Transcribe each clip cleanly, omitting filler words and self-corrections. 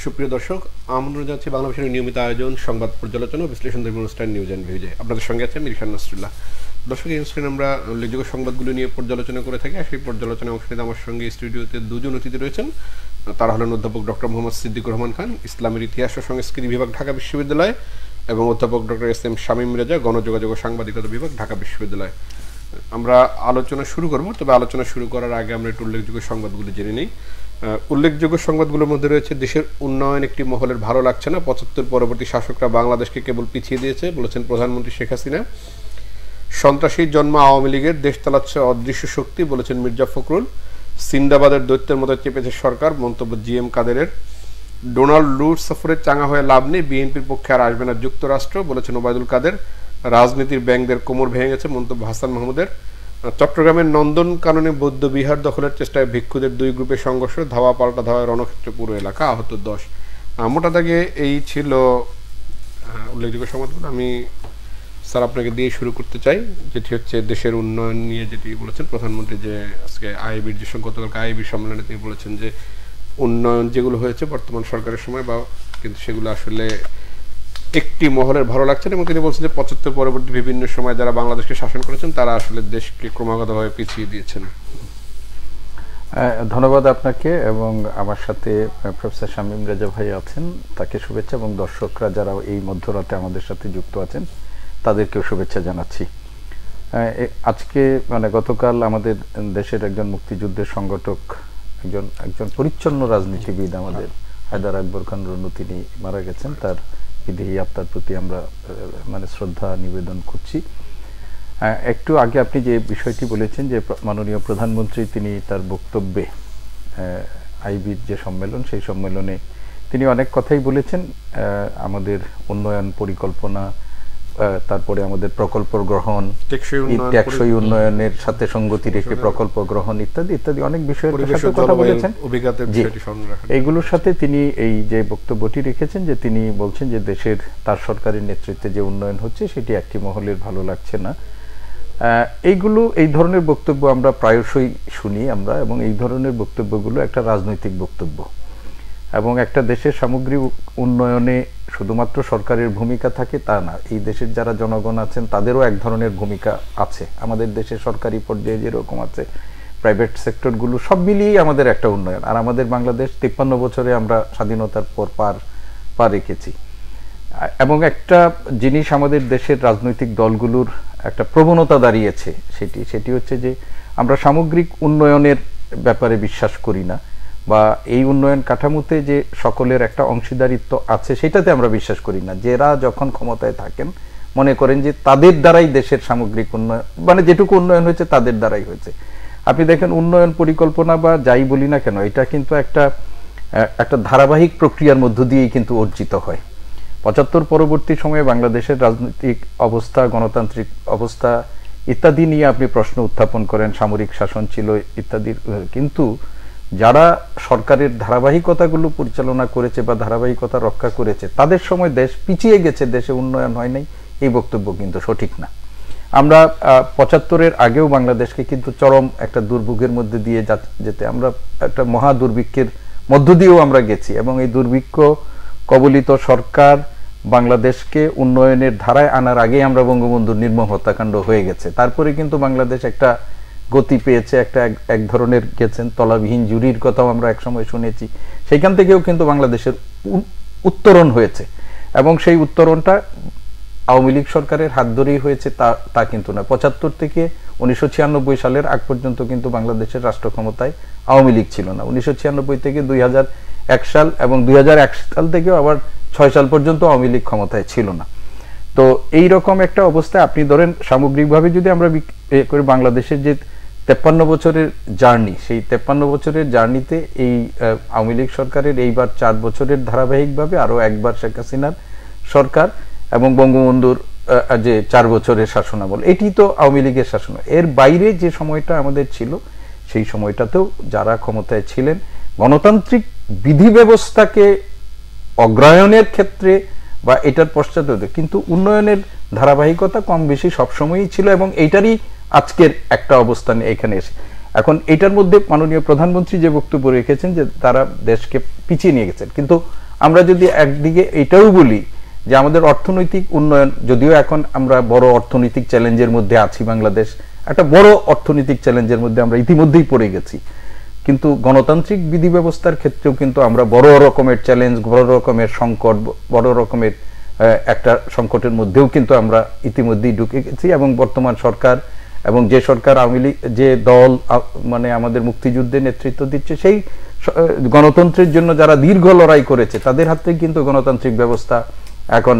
সুপ্রিয় দর্শক, আমন্ত্রণ জানাচ্ছি বাংলা ভাষার নিয়মিত আয়োজন সংবাদ পর্যালোচনা ও বিশ্লেষণ অনুষ্ঠান নিউজ অ্যান্ড ভিউজে। আপনাদের সঙ্গে আছে মিরশান নাসরুল্লাহ। দর্শক, এই অনুষ্ঠানে আমরা উল্লেখযোগ্য সংবাদগুলো নিয়ে পর্যালোচনা করে থাকি। আর সেই পর্যালোচনায় অংশ নিতে আমার সঙ্গে স্টুডিওতে দুজন অতিথি রয়েছেন। তারা হলেন অধ্যাপক ডক্টর মোহাম্মদ সিদ্দিকুর রহমান খান, ইসলামের ইতিহাস ও সংস্কৃতি বিভাগ, ঢাকা বিশ্ববিদ্যালয়, এবং অধ্যাপক doctor S M Shamim Reza, গণযোগাযোগ ও সাংবাদিকতা বিভাগ, ঢাকা বিশ্ববিদ্যালয়। আমরা আলোচনা শুরু করব, তবে আলোচনা শুরু করার আগে আমরা একটু উল্লেখযোগ্য সংবাদগুলো জেনে নিই। উল্লেখযোগ্য সংবাদগুলোর মধ্যে রয়েছে দেশের উন্নয়ন একটি মহলের ভালো লাগছে না, ৭৫ পরবর্তী শাসকরা বাংলাদেশকে কেবল পিছিয়ে দিয়েছে বলেছেন প্রধানমন্ত্রী শেখ হাসিনা। সন্ত্রাসীর জন্ম আওয়ামী লীগের, দেশ চালাচ্ছে অদৃশ্য শক্তি বলেছেন মির্জা ফখরুল। সিন্দাবাদের দৈত্যের মতো চেপেছে সরকার মন্তব্য জি এম কাদেরের। ডোনাল্ড রুট সফরে চাঙা হয়ে লাভ নেই, বিএনপির পক্ষে আর আসবে না যুক্তরাষ্ট্র বলেছেন ওবায়দুল কাদের। রাজনীতির ব্যাংকদের কোমর ভেঙে গেছে মন্তব্য হাসান মাহমুদের। চট্টগ্রামের নন্দন কাননে বৌদ্ধ বিহার দখলের চেষ্টায় ভিক্ষুদের দুই গ্রুপের সংঘর্ষ, ধাওয়া পাল্টা ধাওয়ায় রণক্ষেত্র পুরো এলাকা, আহত 10। মোটা দাগে এই ছিল উল্লেখযোগ্য সংবাদগুলো। আমি স্যার আপনাকে দিয়ে শুরু করতে চাই, যেটি হচ্ছে দেশের উন্নয়ন নিয়ে যেটি বলেছেন প্রধানমন্ত্রী, যে আজকে আইবির যে গতকালকে আইবির সম্মেলনে তিনি বলেছেন যে উন্নয়ন যেগুলো হয়েছে বর্তমান সরকারের সময় কিন্তু সেগুলো আসলে একটি মহলের ভালো লাগছে না, এবং তিনি বলছেন যে ৭৫ পরবর্তী বিভিন্ন সময় যারা বাংলাদেশকে শাসন করেছেন তারা আসলে দেশকে ক্রমাগতভাবে পিছিয়ে দিয়েছেন। ধন্যবাদ আপনাকে, এবং আমার সাথে প্রফেসর শামীম রেজা ভাই আছেন, তাকে শুভেচ্ছা, এবং দর্শকরা যারা এই মধ্যরাতে আমাদের সাথে যুক্ত আছেন তাদেরকেও শুভেচ্ছা জানাচ্ছি। আজকে গতকাল আমাদের দেশের একজন মুক্তিযুদ্ধের সংগঠক, একজন পরিচ্ছন্ন রাজনীতিবিদ আমাদের হায়দার আকবর খান রনু, তিনি মারা গেছেন। তার বিদেহী আত্মার প্রতি আমরা শ্রদ্ধা নিবেদন করছি। একটু আগে আপনি যে বিষয়টি বলেছেন যে মাননীয় প্রধানমন্ত্রী তিনি তার বক্তব্যে আইবির যে সম্মেলন, সেই সম্মেলনে তিনি অনেক কথাই বলেছেন। আমাদের উন্নয়ন পরিকল্পনা, তারপরে আমাদের প্রকল্প গ্রহণ, টেকসই উন্নয়নের সাথে সঙ্গতি রেখে প্রকল্প গ্রহণ ইত্যাদি ইত্যাদি অনেক বিষয়ের কথা বলেছেন। এইগুলোর সাথে তিনি এই যে বক্তব্যটি রেখেছেন, যে তিনি বলছেন যে দেশের তার সরকারের নেতৃত্বে যে উন্নয়ন হচ্ছে সেটি একটি মহলের ভালো লাগছে না। এই ধরনের বক্তব্য আমরা প্রায়শই শুনি আমরা, এবং এই ধরনের বক্তব্যগুলো একটা রাজনৈতিক বক্তব্য, এবং একটা দেশের সামগ্রিক উন্নয়নে শুধুমাত্র সরকারের ভূমিকা থাকে তা না, এই দেশের যারা জনগণ আছেন তাদেরও এক ধরনের ভূমিকা আছে। আমাদের দেশের সরকারি পর্যায়ে যেরকম আছে, প্রাইভেট সেক্টরগুলো সব মিলিয়েই আমাদের একটা উন্নয়ন। আর আমাদের বাংলাদেশ ৫৩ বছরে আমরা স্বাধীনতার পর পা রেখেছি, এবং একটা জিনিস আমাদের দেশের রাজনৈতিক দলগুলোর একটা প্রবণতা দাঁড়িয়েছে, সেটি হচ্ছে যে আমরা সামগ্রিক উন্নয়নের ব্যাপারে বিশ্বাস করি না, বা এই উন্নয়ন কাঠামোতে যে সকলের একটা অংশীদারিত্ব আছে সেটাতে আমরা বিশ্বাস করি না। যারা যখন ক্ষমতায় থাকেন মনে করেন যে তাদের দ্বারাই দেশের সামগ্রিক উন্নয়ন, যেটুকু উন্নয়ন হয়েছে তাদের দ্বারাই হয়েছে। আপনি দেখেন উন্নয়ন পরিকল্পনা বা যাই বলি না কেন, এটা কিন্তু একটা ধারাবাহিক প্রক্রিয়ার মধ্য দিয়েই কিন্তু অর্জিত হয়। ৭৫ পরবর্তী সময়ে বাংলাদেশের রাজনৈতিক অবস্থা, গণতান্ত্রিক অবস্থা ইত্যাদি নিয়ে আপনি প্রশ্ন উত্থাপন করেন, সামরিক শাসন ছিল ইত্যাদি, কিন্তু যারা সরকারের ধারাবাহিকতাগুলো পরিচালনা করেছে বা ধারাবাহিকতা রক্ষা করেছে তাদের সময় দেশ পিছিয়ে গেছে, দেশে উন্নয়ন হয় নাই, এই বক্তব্য কিন্তু সঠিক না। আমরা ৭৫-এর আগেও বাংলাদেশকে কিন্তু চরম একটা দুর্ভোগের মধ্যে দিয়ে যেতে আমরা একটা মহা দুর্ভিক্ষের মধ্য দিয়েও আমরা গেছি, এবং এই দুর্ভিক্ষ কবলিত সরকার বাংলাদেশকে উন্নয়নের ধারায় আনার আগেই আমরা বঙ্গবন্ধুর নির্মম হত্যাকাণ্ড হয়ে গেছে। তারপরে কিন্তু বাংলাদেশ একটা গতি পেয়েছে, এক ধরনের গেছেন তলাবিহীন জুরির কথাও আমরা একসময় শুনেছি, সেইখান থেকেও কিন্তু বাংলাদেশের উত্তরণ হয়েছে, এবং সেই উত্তরণটা আওয়ামী লীগ সরকারের হাত ধরেই হয়েছে তা কিন্তু না। ৭৫ থেকে ১৯৯৬ সালের আগ পর্যন্ত কিন্তু বাংলাদেশের রাষ্ট্র ক্ষমতায় আওয়ামী লীগ ছিল না। ১৯৯৬ থেকে ২০০১ সাল এবং ২০০১ সাল থেকেও আবার ৬ সাল পর্যন্ত আওয়ামী লীগ ক্ষমতায় ছিল না। তো এই রকম একটা অবস্থায় আপনি ধরেন সামগ্রিকভাবে যদি আমরা করে বাংলাদেশের যে ৫৩ বছরের জার্নি, সেই ৫৩ বছরের জার্নিতে এই আওয়ামী লীগ সরকারের এইবার ৪ বছরের ধারাবাহিকভাবে আরো একবার শেখ হাসিনার সরকার এবং বঙ্গবন্ধুর যে ৪ বছরের শাসনামল, এটি তো আওয়ামী লীগের শাসন। এর বাইরে যে সময়টা আমাদের ছিল, সেই সময়টাতেও যারা ক্ষমতায় ছিলেন গণতান্ত্রিক বিধি ব্যবস্থাকে অগ্রায়নের ক্ষেত্রে বা এটার পশ্চাতে কিন্তু উন্নয়নের ধারাবাহিকতা কম বেশি সবসময়ই ছিল, এবং এইটারই আজকের একটা অবস্থানে এখানে এসে। এখন এটার মধ্যে মাননীয় প্রধানমন্ত্রী যে বক্তব্য রেখেছেন যে তারা দেশকে পিছিয়ে নিয়ে গেছেন, কিন্তু আমরা যদি একদিকে এটাও বলি যে আমাদের অর্থনৈতিক উন্নয়ন, যদিও এখন আমরা বড় অর্থনৈতিক চ্যালেঞ্জের মধ্যে আছি, বাংলাদেশ একটা বড় অর্থনৈতিক চ্যালেঞ্জের মধ্যে আমরা ইতিমধ্যেই পড়ে গেছি, কিন্তু গণতান্ত্রিক বিধি ব্যবস্থার ক্ষেত্রেও কিন্তু আমরা বড় রকমের চ্যালেঞ্জ, বড় রকমের সংকট, বড় রকমের একটা সংকটের মধ্যেও কিন্তু আমরা ইতিমধ্যেই ঢুকে গেছি। এবং বর্তমান সরকার এবং যে সরকার আওয়ামী লীগ, যে দল মানে আমাদের মুক্তিযুদ্ধে নেতৃত্ব দিচ্ছে, সেই গণতন্ত্রের জন্য যারা দীর্ঘ লড়াই করেছে তাদের হাতে কিন্তু গণতান্ত্রিক ব্যবস্থা এখন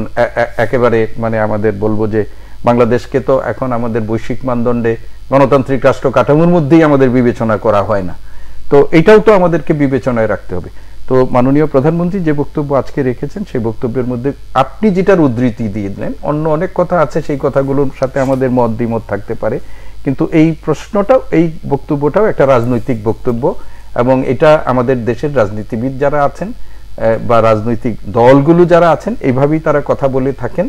একেবারে মানে আমাদের বলবো যে বাংলাদেশকে তো এখন আমাদের বৈশ্বিক মানদণ্ডে গণতান্ত্রিক রাষ্ট্র কাঠামোর মধ্যেই আমাদের বিবেচনা করা হয় না। তো এটাও তো আমাদেরকে বিবেচনায় রাখতে হবে। তো মাননীয় প্রধানমন্ত্রী যে বক্তব্য আজকে রেখেছেন সেই বক্তব্যের মধ্যে আপনি যেটার উদ্ধৃতি দিলেন, অন্য অনেক কথা আছে, সেই কথাগুলোর সাথে আমাদের মত দ্বিমত থাকতে পারে, কিন্তু এই প্রশ্নটাও, এই বক্তব্যটাও একটা রাজনৈতিক বক্তব্য এবং এটা আমাদের দেশের রাজনীতিবিদ যারা আছেন বা রাজনৈতিক দলগুলো যারা আছেন এইভাবেই তারা কথা বলে থাকেন।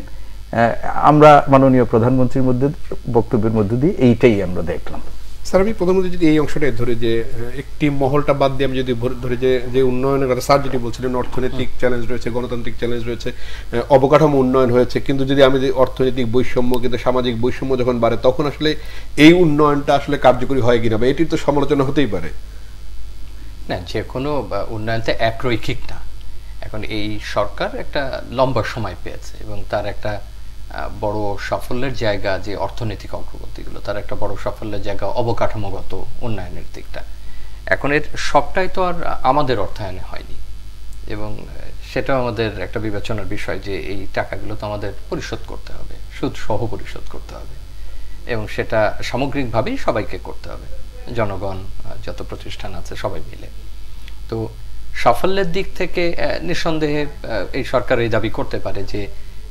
আমরা মাননীয় প্রধানমন্ত্রীর মধ্যে বক্তব্যের মধ্যে দিয়ে এইটাই আমরা দেখলাম। স্যার, আমি প্রধানমন্ত্রী যদি এই অংশটাই ধরে যে একটি মহলটা বাদ দিয়ে আমি যদি ধরে যে উন্নয়নের কথা স্যার যেটি বলছিলেন, অর্থনৈতিক চ্যালেঞ্জ রয়েছে, গণতান্ত্রিক চ্যালেঞ্জ রয়েছে, অবকাঠামো উন্নয়ন হয়েছে, কিন্তু যদি আমি অর্থনৈতিক বৈষম্য কিন্তু সামাজিক বৈষম্য যখন বাড়ে তখন আসলে এই উন্নয়নটা আসলে কার্যকরী হয় কিনা বা এটির তো সমালোচনা হতেই পারে। না, যে কোনো উন্নয়নতে একরৈখিক না। এখন এই সরকার একটা লম্বা সময় পেয়েছে এবং তার একটা বড় সাফল্যের জায়গা যে অর্থনৈতিক অগ্রগতিগুলো, তার একটা বড় সাফল্যের জায়গা অবকাঠামোগত উন্নয়নের দিকটা। এখন এর সবটাই তো আর আমাদের অর্থায়নে হয়নি এবং সেটাও আমাদের একটা বিবেচনার বিষয় যে এই টাকাগুলো তো আমাদের পরিশোধ করতে হবে, সুদ সহ পরিশোধ করতে হবে এবং সেটা সামগ্রিকভাবেই সবাইকে করতে হবে, জনগণ, যত প্রতিষ্ঠান আছে সবাই মিলে। তো সাফল্যের দিক থেকে নিঃসন্দেহে এই সরকার এই দাবি করতে পারে যে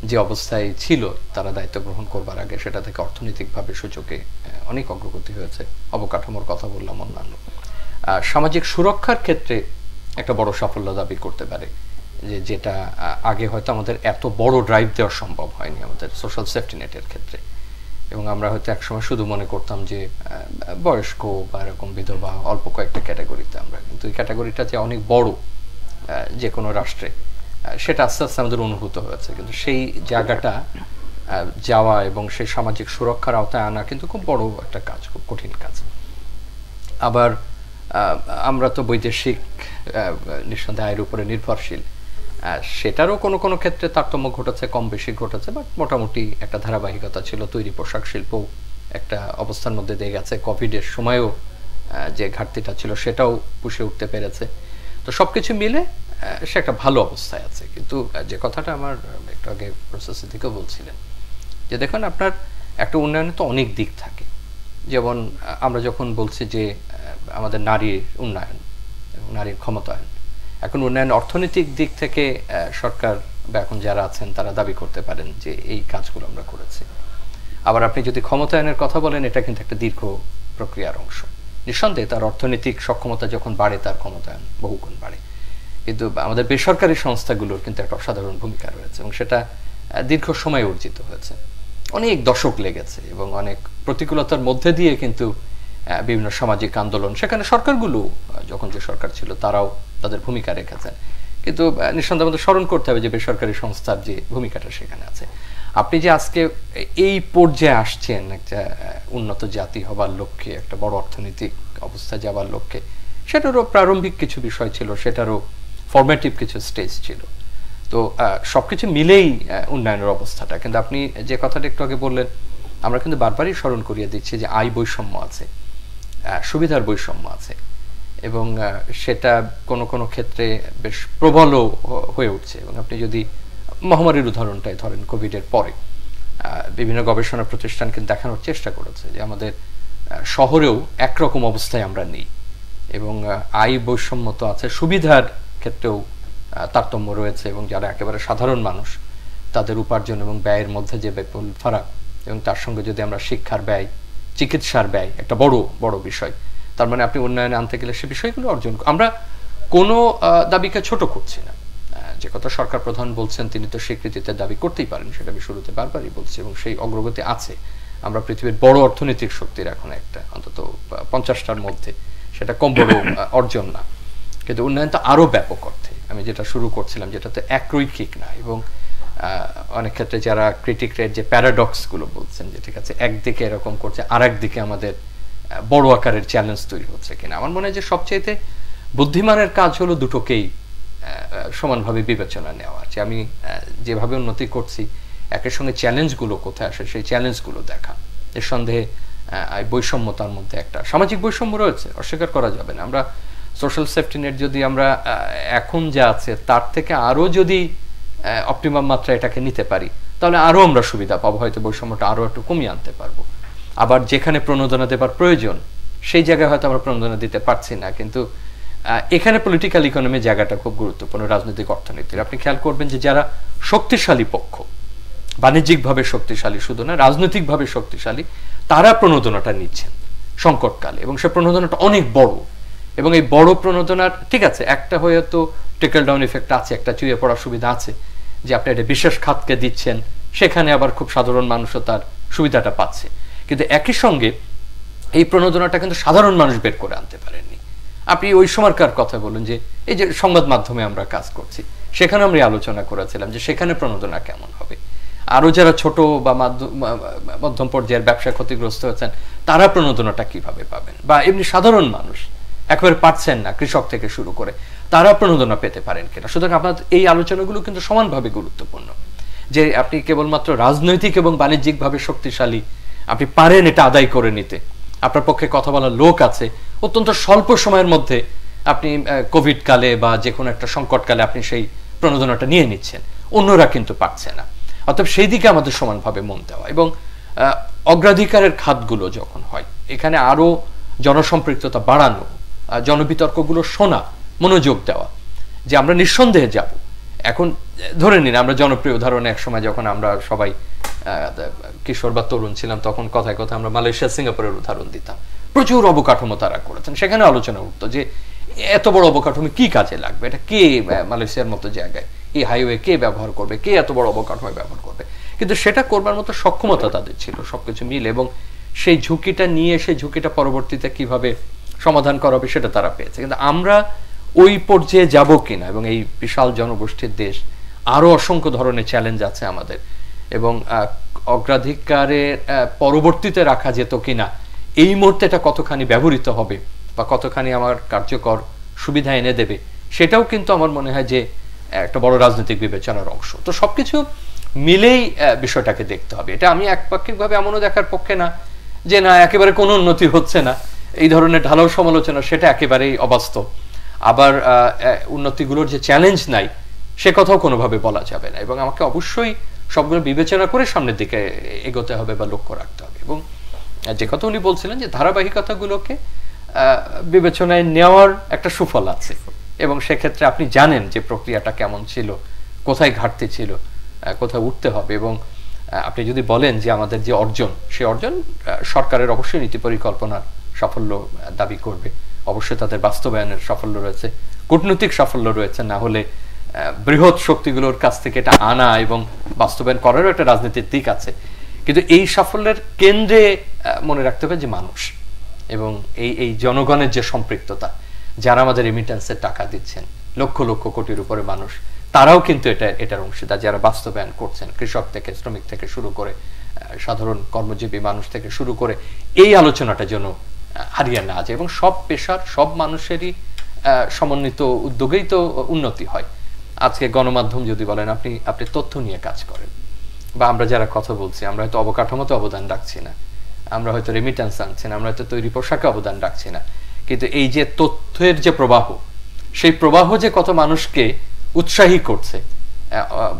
যে অবস্থায় ছিল তারা দায়িত্ব গ্রহণ করবার আগে সেটা থেকে অর্থনৈতিকভাবে সূচকে অনেক অগ্রগতি হয়েছে। অবকাঠামোর কথা বললাম, অন্যান্য সামাজিক সুরক্ষার ক্ষেত্রে একটা বড় সাফল্য দাবি করতে পারে, যেটা আগে হয়তো আমাদের এত বড় ড্রাইভ দেওয়া সম্ভব হয়নি আমাদের সোশ্যাল সেফটি নেটের ক্ষেত্রে। এবং আমরা হয়তো একসময় শুধু মনে করতাম যে বয়স্ক বা এরকম বিধবা অল্প কয়েকটা ক্যাটাগরিতে আমরা, কিন্তু এই ক্যাটাগরিটা যে অনেক বড় যে কোনো রাষ্ট্রে, সেটা আস্তে আস্তে আমাদের অনুভূত হয়েছে। কিন্তু সেই জায়গাটা যাওয়া এবং সেই সামাজিক সুরক্ষার আওতায় আনা কিন্তু খুব বড় একটা কাজ, খুব কঠিন কাজ। আবার আমরা তো বৈদেশিক নিঃসন্দেহে আয়ের উপরে নির্ভরশীল, সেটারও কোনো কোনো ক্ষেত্রে তারতম্য ঘটেছে, কম বেশি ঘটেছে, বাট মোটামুটি একটা ধারাবাহিকতা ছিল। তৈরি পোশাক শিল্প একটা অবস্থার মধ্যে দিয়ে গেছে, কোভিডের সময়ও যে ঘাটতিটা ছিল সেটাও পুষে উঠতে পেরেছে। তো সবকিছু মিলে সে একটা ভালো অবস্থায় আছে। কিন্তু যে কথাটা আমার একটু আগে প্রসেসের দিকেও বলছিলেন যে দেখুন, আপনার একটা উন্নয়নে তো অনেক দিক থাকে। যেমন আমরা যখন বলছি যে আমাদের নারীর উন্নয়ন এবং নারীর ক্ষমতায়ন, এখন উন্নয়ন অর্থনৈতিক দিক থেকে সরকার বা এখন যারা আছেন তারা দাবি করতে পারেন যে এই কাজগুলো আমরা করেছি। আবার আপনি যদি ক্ষমতায়নের কথা বলেন, এটা কিন্তু একটা দীর্ঘ প্রক্রিয়ার অংশ। নিঃসন্দেহে তার অর্থনৈতিক সক্ষমতা যখন বাড়ে তার ক্ষমতায়ন বহুগুণ বাড়ে, কিন্তু আমাদের বেসরকারি সংস্থাগুলোর কিন্তু একটা অসাধারণ ভূমিকা রয়েছে এবং সেটা দীর্ঘ সময় অর্জিত হয়েছে, অনেক দশক লেগেছে এবং অনেক প্রতিকূলতার মধ্যে দিয়ে কিন্তু বিভিন্ন সামাজিক আন্দোলন, সেখানে সরকারগুলো যখন যে সরকার ছিল তারাও তাদের ভূমিকা রেখেছেন। কিন্তু নিঃসন্দেহে আমাদের স্মরণ করতে হবে যে বেসরকারি সংস্থার যে ভূমিকাটা সেখানে আছে। আপনি যে আজকে এই পর্যায়ে আসছেন একটা উন্নত জাতি হবার লক্ষ্যে, একটা বড় অর্থনৈতিক অবস্থায় যাবার লক্ষ্যে, সেটারও প্রারম্ভিক কিছু বিষয় ছিল, সেটারও ফরমেটিভ কিছু স্টেজ ছিল। তো সবকিছু মিলেই উন্নয়নের অবস্থাটা। কিন্তু আপনি যে কথাটা একটু আগে বললেন, আমরা কিন্তু বারবারই স্মরণ করিয়ে দিচ্ছি যে আয় বৈষম্য আছে, সুবিধার বৈষম্য আছে এবং সেটা কোনো কোনো ক্ষেত্রে বেশ প্রবলও হয়ে উঠছে। এবং আপনি যদি মহামারীর উদাহরণটাই ধরেন, কোভিডের পরে বিভিন্ন গবেষণা প্রতিষ্ঠান কিন্তু দেখানোর চেষ্টা করেছে যে আমাদের শহরেও একরকম অবস্থায় আমরা নেই এবং আয় বৈষম্য তো আছে, সুবিধার ক্ষেত্রেও তারতম্য রয়েছে এবং যারা একেবারে সাধারণ মানুষ তাদের উপার্জন এবং ব্যয়ের মধ্যে যে বিপুল ফারাক, এবং তার সঙ্গে যদি আমরা শিক্ষার ব্যয়, চিকিৎসার ব্যয় একটা বড় বড় বিষয়, তার মানে আপনি উন্নয়নে আনতে গেলে সে বিষয়গুলো অর্জন, আমরা কোনো দাবিকে ছোট করছি না। যে কথা সরকার প্রধান বলছেন তিনি তো স্বীকৃতিতে দাবি করতেই পারেন, সেটা আমি শুরুতে বারবারই বলছি এবং সেই অগ্রগতি আছে। আমরা পৃথিবীর বড় অর্থনৈতিক শক্তির এখন একটা অন্তত 50টার মধ্যে, সেটা কম বড় অর্জন না, কিন্তু উন্নয়ন তো আরো ব্যাপক অর্থে। আমি যেটা শুরু করছিলাম, যেটা তো একরৈখিক না, এবং অনেক ক্ষেত্রে যারা ক্রিটিকরা যে প্যারাডক্সগুলো বলছেন যে ঠিক আছে একদিকে এরকম করছে আর একদিকে আমাদের বড় আকারের চ্যালেঞ্জ তৈরি হচ্ছে কিনা, আমার মনে হয় যে সবচেয়ে বুদ্ধিমানের কাজ হলো দুটোকেই সমানভাবে বিবেচনা নেওয়া, যে আমি যেভাবে উন্নতি করছি একের সঙ্গে চ্যালেঞ্জগুলো কোথায় আসে সেই চ্যালেঞ্জগুলো দেখা। এর সন্দেহে বৈষম্যতার মধ্যে একটা সামাজিক বৈষম্য রয়েছে, অস্বীকার করা যাবে না। আমরা সোশ্যাল সেফটি নেট যদি আমরা এখন যা আছে তার থেকে আরও যদি অপটিমাম মাত্রা এটাকে নিতে পারি তাহলে আরও আমরা সুবিধা পাবো, হয়তো বৈষম্যটা আরও একটু কমিয়ে আনতে পারবো। আবার যেখানে প্রণোদনা দেবার প্রয়োজন সেই জায়গায় হয়তো আমরা প্রণোদনা দিতে পারছি না, কিন্তু এখানে পলিটিক্যাল ইকোনমির জায়গাটা খুব গুরুত্বপূর্ণ, রাজনৈতিক অর্থনীতির। আপনি খেয়াল করবেন যে যারা শক্তিশালী পক্ষ, বাণিজ্যিকভাবে শক্তিশালী শুধু না রাজনৈতিকভাবে শক্তিশালী, তারা প্রণোদনাটা নিচ্ছেন সংকটকালে, এবং সে প্রণোদনাটা অনেক বড়। এবং এই বড় প্রণোদনার ঠিক আছে একটা হয়তো ট্রিকল ডাউন ইফেক্ট আছে, একটা চুইয়ে পড়ার সুবিধা আছে, যে আপনি একটা বিশেষ খাতকে দিচ্ছেন, সেখানে আবার খুব সাধারণ মানুষও তার সুবিধাটা পাচ্ছে। কিন্তু একই সঙ্গে এই প্রণোদনাটা কিন্তু সাধারণ মানুষ বের করে আনতে পারেননি। আপনি ওই সময়কার কথা বলুন, যে এই যে সংবাদ মাধ্যমে আমরা কাজ করছি সেখানে আমরা আলোচনা করেছিলাম যে সেখানে প্রণোদনা কেমন হবে, আরো যারা ছোট বা মধ্যম পর্যায়ের ব্যবসা ক্ষতিগ্রস্ত হয়েছেন তারা প্রণোদনাটা কিভাবে পাবেন, বা এমনি সাধারণ মানুষ একেবারে পাচ্ছেন না কৃষক থেকে শুরু করে তারা প্রণোদনা পেতে পারেন কিনা। সুতরাং আপনার এই আলোচনাগুলো কিন্তু সমানভাবে গুরুত্বপূর্ণ, যে আপনি কেবলমাত্র রাজনৈতিক এবং বাণিজ্যিকভাবে শক্তিশালী, আপনি পারেন এটা আদায় করে নিতে, আপনার পক্ষে কথা বলার লোক আছে, অত্যন্ত স্বল্প সময়ের মধ্যে আপনি কোভিড কালে বা যে কোনো একটা সংকটকালে আপনি সেই প্রণোদনাটা নিয়ে নিচ্ছেন, অন্যরা কিন্তু পারছে না। অর্থাৎ সেই দিকে আমাদের সমানভাবে মন দেওয়া, এবং অগ্রাধিকারের খাতগুলো যখন হয় এখানে আরো জনসম্পৃক্ততা বাড়ানো, জনবিতর্কগুলো শোনা, মনোযোগ দেওয়া, যে আমরা নিঃসন্দেহে যাব। এখন ধরে নিন আমরা জনপ্রিয় উদাহরণে এক সময় যখন আমরা সবাই কিশোর বা তরুণ ছিলাম তখন কথায় কথায় আমরা মালয়েশিয়া সিঙ্গাপুরের উদাহরণ দিতাম, প্রচুর অবকাঠামো তারা করেছেন, সেখানে আলোচনা উঠতো যে এত বড় অবকাঠামো কি কাজে লাগবে, এটা কে মালয়েশিয়ার মতো জায়গায় এই হাইওয়ে কে ব্যবহার করবে, কে এত বড় অবকাঠামো ব্যবহার করবে, কিন্তু সেটা করবার মতো সক্ষমতা তাদের ছিল সবকিছু মিলে, এবং সেই ঝুঁকিটা নিয়ে সেই ঝুঁকিটা পরবর্তীতে কিভাবে সমাধান করা হবে সেটা তারা পেয়েছে। কিন্তু আমরা ওই পর্যায়ে যাব কিনা, এবং এই বিশাল জনগোষ্ঠীর দেশ, আরো অসংখ্য ধরনের চ্যালেঞ্জ আছে আমাদের, এবং অগ্রাধিকারের পরবর্তীতে রাখা যেত কিনা, এই মুহূর্তে এটা কতখানি ব্যবহৃত হবে বা কতখানি আমার কার্যকর সুবিধা এনে দেবে, সেটাও কিন্তু আমার মনে হয় যে একটা বড় রাজনৈতিক বিবেচনার অংশ। তো সবকিছু মিলেই বিষয়টাকে দেখতে হবে। এটা আমি একপাক্ষিকভাবে এমনও দেখার পক্ষে না যে না একেবারে কোনো উন্নতি হচ্ছে না, এই ধরনের ঢালাও সমালোচনা সেটা একেবারেই অবাস্তব। আবার উন্নতিগুলোর যে চ্যালেঞ্জ নাই সে কথাও কোনোভাবে বলা যাবে না, এবং আমাকে অবশ্যই সবগুলো বিবেচনা করে সামনের দিকে এগোতে হবে বা লক্ষ্য রাখতে হবে। এবং যে কথা উনি বলছিলেন যে ধারাবাহিকতাগুলোকে বিবেচনায় নেওয়ার একটা সুফল আছে, এবং সেক্ষেত্রে আপনি জানেন যে প্রক্রিয়াটা কেমন ছিল, কোথায় ঘাটতি ছিল, কোথায় উঠতে হবে। এবং আপনি যদি বলেন যে আমাদের যে অর্জন, সে অর্জন সরকারের অবশ্যই নীতি পরিকল্পনার সাফল্য দাবি করবে, অবশ্যই তাদের বাস্তবায়নের সাফল্য রয়েছে, কূটনৈতিক সাফল্য রয়েছে, না হলে বৃহৎ শক্তিগুলোর কাছ থেকে এটা আনা এবং বাস্তবায়ন করারও একটা রাজনীতির দিক আছে। কিন্তু এই সাফল্যের কেন্দ্রে মনে রাখতে হবে যে মানুষ, এবং এই জনগণের যে সম্পৃক্ততা, যারা আমাদের রেমিটেন্সের টাকা দিচ্ছেন, লক্ষ লক্ষ কোটির উপরে মানুষ, তারাও কিন্তু এটার অংশীদার, যারা বাস্তবায়ন করছেন, কৃষক থেকে শ্রমিক থেকে শুরু করে সাধারণ কর্মজীবী মানুষ থেকে শুরু করে, এই আলোচনাটা যেন হারিয়ে না যায়, এবং সব পেশার সব মানুষেরই সমন্বিত উদ্যোগেই তো উন্নতি হয়। আজকে গণমাধ্যম যদি বলেন, আপনি তথ্য নিয়ে কাজ করেন, বা আমরা যারা কথা বলছি, আমরা হয়তো অবকাঠামোতে অবদান রাখছি না, আমরা হয়তো রেমিটেন্স আনছি না, আমরা হয়তো তৈরি পোশাকে অবদান রাখছি না, কিন্তু এই যে তথ্যের যে প্রবাহ, সেই প্রবাহ যে কত মানুষকে উৎসাহী করছে,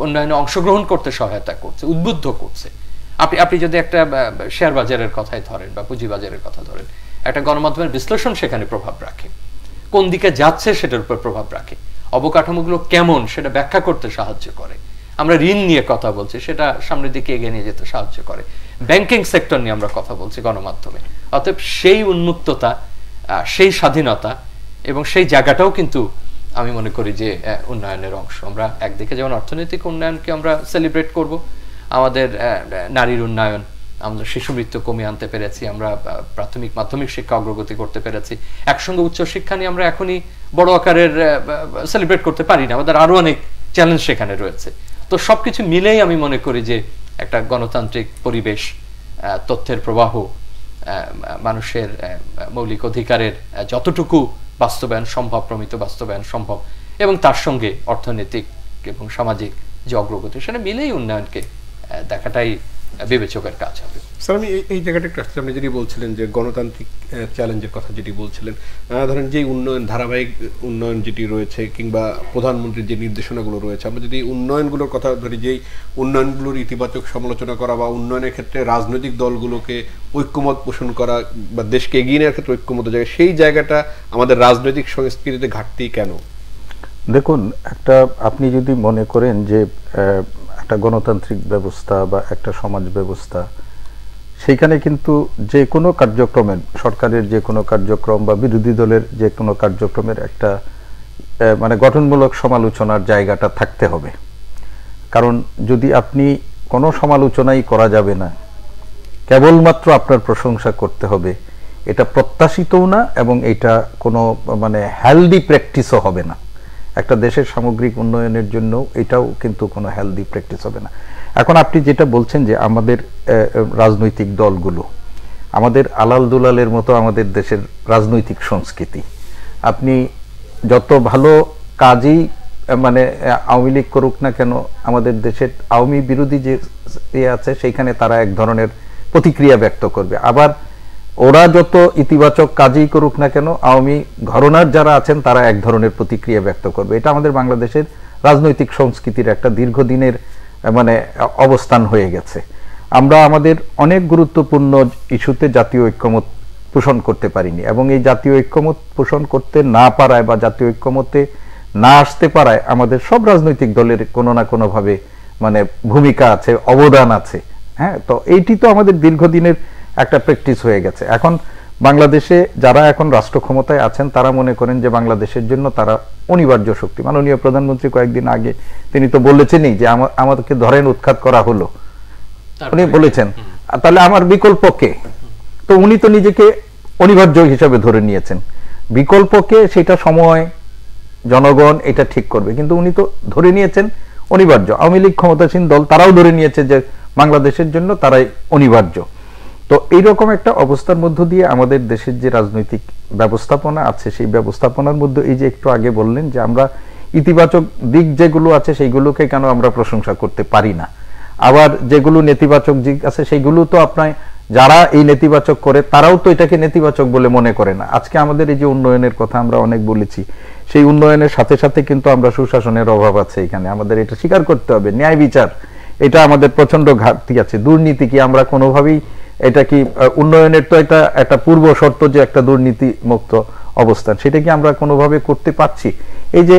উন্নয়নে অংশগ্রহণ করতে সহায়তা করছে, উদ্বুদ্ধ করছে। আপনি যদি একটা শেয়ার বাজারের কথাই ধরেন বা পুঁজিবাজারের কথা ধরেন, একটা গণমাধ্যমের বিশ্লেষণ সেখানে প্রভাব রাখে, কোন দিকে যাচ্ছে সেটার উপর প্রভাব রাখে, অবকাঠামোগুলো কেমন সেটা ব্যাখ্যা করতে সাহায্য করে, আমরা ঋণ নিয়ে কথা বলছি সেটা সামনের দিকে এগিয়ে নিয়ে যেতে সাহায্য করে, ব্যাংকিং সেক্টর নিয়ে আমরা কথা বলছি গণমাধ্যমে। অতএব সেই উন্মুক্ততা, সেই স্বাধীনতা এবং সেই জায়গাটাও কিন্তু আমি মনে করি যে উন্নয়নের অংশ। আমরা একদিকে যেমন অর্থনৈতিক উন্নয়নকে আমরা সেলিব্রেট করব, আমাদের নারীর উন্নয়ন, আমরা শিশু মৃত্যু কমিয়ে আনতে পেরেছি, আমরা প্রাথমিক মাধ্যমিক শিক্ষা অগ্রগতি করতে পেরেছি, একসঙ্গে উচ্চশিক্ষা নিয়ে আমরা এখনই বড় আকারের সেলিব্রেট করতে পারি না, আমাদের আরো অনেক চ্যালেঞ্জ সেখানে রয়েছে। তো সবকিছু মিলেই আমি মনে করি যে একটা গণতান্ত্রিক পরিবেশ, তথ্যের প্রবাহ, মানুষের মৌলিক অধিকারের যতটুকু বাস্তবায়ন সম্ভব, প্রমিত বাস্তবায়ন সম্ভব, এবং তার সঙ্গে অর্থনৈতিক এবং সামাজিক যে অগ্রগতি, সেটা মিলেই উন্নয়নকে দেখাটাই বিবেচকের কাজ হবে। স্যার, আমি এই জায়গাটা একটু আসলে আপনি যেটি বলছিলেন যে গণতান্ত্রিক চ্যালেঞ্জের কথা যেটি বলছিলেন, ধরেন যে উন্নয়ন, ধারাবাহিক উন্নয়ন যেটি রয়েছে কিংবা প্রধানমন্ত্রীর যে নির্দেশনাগুলো রয়েছে, আমরা যদি উন্নয়নগুলোর কথা ধরি, যেই উন্নয়নগুলোর ইতিবাচক সমালোচনা করা বা উন্নয়নের ক্ষেত্রে রাজনৈতিক দলগুলোকে ঐক্যমত পোষণ করা বা দেশকে এগিয়ে নেওয়ার ক্ষেত্রে ঐক্যমত জায়গা, সেই জায়গাটা আমাদের রাজনৈতিক সংস্কৃতিতে ঘাটতি কেন? দেখুন, একটা আপনি যদি মনে করেন যে একটা গণতান্ত্রিক ব্যবস্থা বা একটা সমাজ ব্যবস্থা, সেইখানে কিন্তু যে কোনো কার্যক্রমের, সরকারের যে কোনো কার্যক্রম বা বিরোধী দলের যে কোনো কার্যক্রমের একটা মানে গঠনমূলক সমালোচনার জায়গাটা থাকতে হবে। কারণ যদি আপনি কোনো সমালোচনাই করা যাবে না, কেবলমাত্র আপনার প্রশংসা করতে হবে, এটা প্রত্যাশিতও না এবং এটা কোনো মানে হেলদি প্র্যাকটিসও হবে না। একটা দেশের সামগ্রিক উন্নয়নের জন্য এটাও কিন্তু কোনো হেলদি প্র্যাকটিস হবে না। এখন আপনি যেটা বলছেন যে আমাদের রাজনৈতিক দলগুলো, আমাদের আলাল দুলালের মতো আমাদের দেশের রাজনৈতিক সংস্কৃতি, আপনি যত ভালো কাজই মানে আওয়ামী লীগ করুক না কেন, আমাদের দেশের আওয়ামী বিরোধী যে আছে সেইখানে তারা এক ধরনের প্রতিক্রিয়া ব্যক্ত করবে। আবার ওরা যত ইতিবাচক কাজই করুক না কেন, আওয়ামী ঘরানার যারা আছেন তারা এক ধরনের প্রতিক্রিয়া ব্যক্ত করবে। এটা আমাদের বাংলাদেশের রাজনৈতিক সংস্কৃতির একটা দীর্ঘদিনের মানে অবস্থান হয়ে গেছে। আমরা আমাদের অনেক গুরুত্বপূর্ণ ইস্যুতে জাতীয় ঐক্যমত পোষণ করতে পারিনি, এবং এই জাতীয় ঐক্যমত পোষণ করতে না পারায় বা জাতীয় ঐক্যমতে না আসতে পারায় আমাদের সব রাজনৈতিক দলের কোনো না কোনোভাবে মানে ভূমিকা আছে, অবদান আছে। হ্যাঁ, তো এইটি তো আমাদের দীর্ঘদিনের একটা প্র্যাকটিস হয়ে গেছে। এখন বাংলাদেশে যারা এখন রাষ্ট্র ক্ষমতায় আছেন তারা মনে করেন যে বাংলাদেশের জন্য তারা অনিবার্য শক্তি। মাননীয় প্রধানমন্ত্রী কয়েকদিন আগে তিনি তো বলেছেনই যে আমাদেরকে ধরেন উৎখাত করা হলো, উনি বলেছেন তাহলে আমার বিকল্প কে? তো উনি তো নিজেকে অনিবার্য হিসাবে ধরে নিয়েছেন। বিকল্পকে সেটা সময়, জনগণ এটা ঠিক করবে, কিন্তু উনি তো ধরে নিয়েছেন অনিবার্য। আওয়ামী লীগ ক্ষমতাসীন দল তারাও ধরে নিয়েছে যে বাংলাদেশের জন্য তারাই অনিবার্য। তো এইরকম একটা অবস্থার মধ্য দিয়ে আমাদের দেশের যে রাজনৈতিক ব্যবস্থাপনা আছে, সেই ব্যবস্থাপনার মধ্যে এই যে একটু আগে বললেন যে আমরা ইতিবাচক দিক যেগুলো আছে সেইগুলোকে কেন আমরা প্রশংসা করতে পারি না, আবার যেগুলো নেতিবাচক দিক আছে সেইগুলো তো আপনার যারা এই নেতিবাচক করে তারাও তো এটাকে নেতিবাচক বলে মনে করে না। আজকে আমাদের এই যে উন্নয়নের কথা আমরা অনেক বলেছি, সেই উন্নয়নের সাথে সাথে কিন্তু আমরা সুশাসনের অভাব আছে এখানে, আমাদের এটা স্বীকার করতে হবে। ন্যায় বিচার, এটা আমাদের প্রচন্ড ঘাটতি আছে। দুর্নীতি কি আমরা কোনোভাবেই, এটা কি উন্নয়নের তো এটা একটা পূর্ব শর্ত যে একটা দুর্নীতি মুক্ত অবস্থান, সেটা কি আমরা কোনোভাবে করতে পারছি? এই যে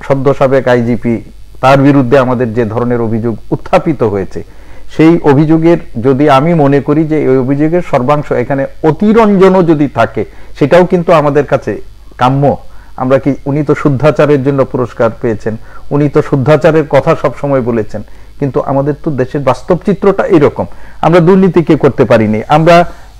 সদ্য সাবেক আইজিপি, তার বিরুদ্ধে আমাদের যে ধরনের অভিযোগ উত্থাপিত হয়েছে, সেই অভিযোগের যদি আমি মনে করি যে এই অভিযোগের সর্বাংশ এখানে অতিরঞ্জনও যদি থাকে, সেটাও কিন্তু আমাদের কাছে কাম্য। আমরা কি, উনি তো শুদ্ধাচারের জন্য পুরস্কার পেয়েছেন, উনি তো শুদ্ধাচারের কথা সব সময় বলেছেন, কিন্তু আমাদের তো দেশের বাস্তব চিত্রটা এরকম। আমরা দুর্নীতিকে করতে পারিনি। আমরা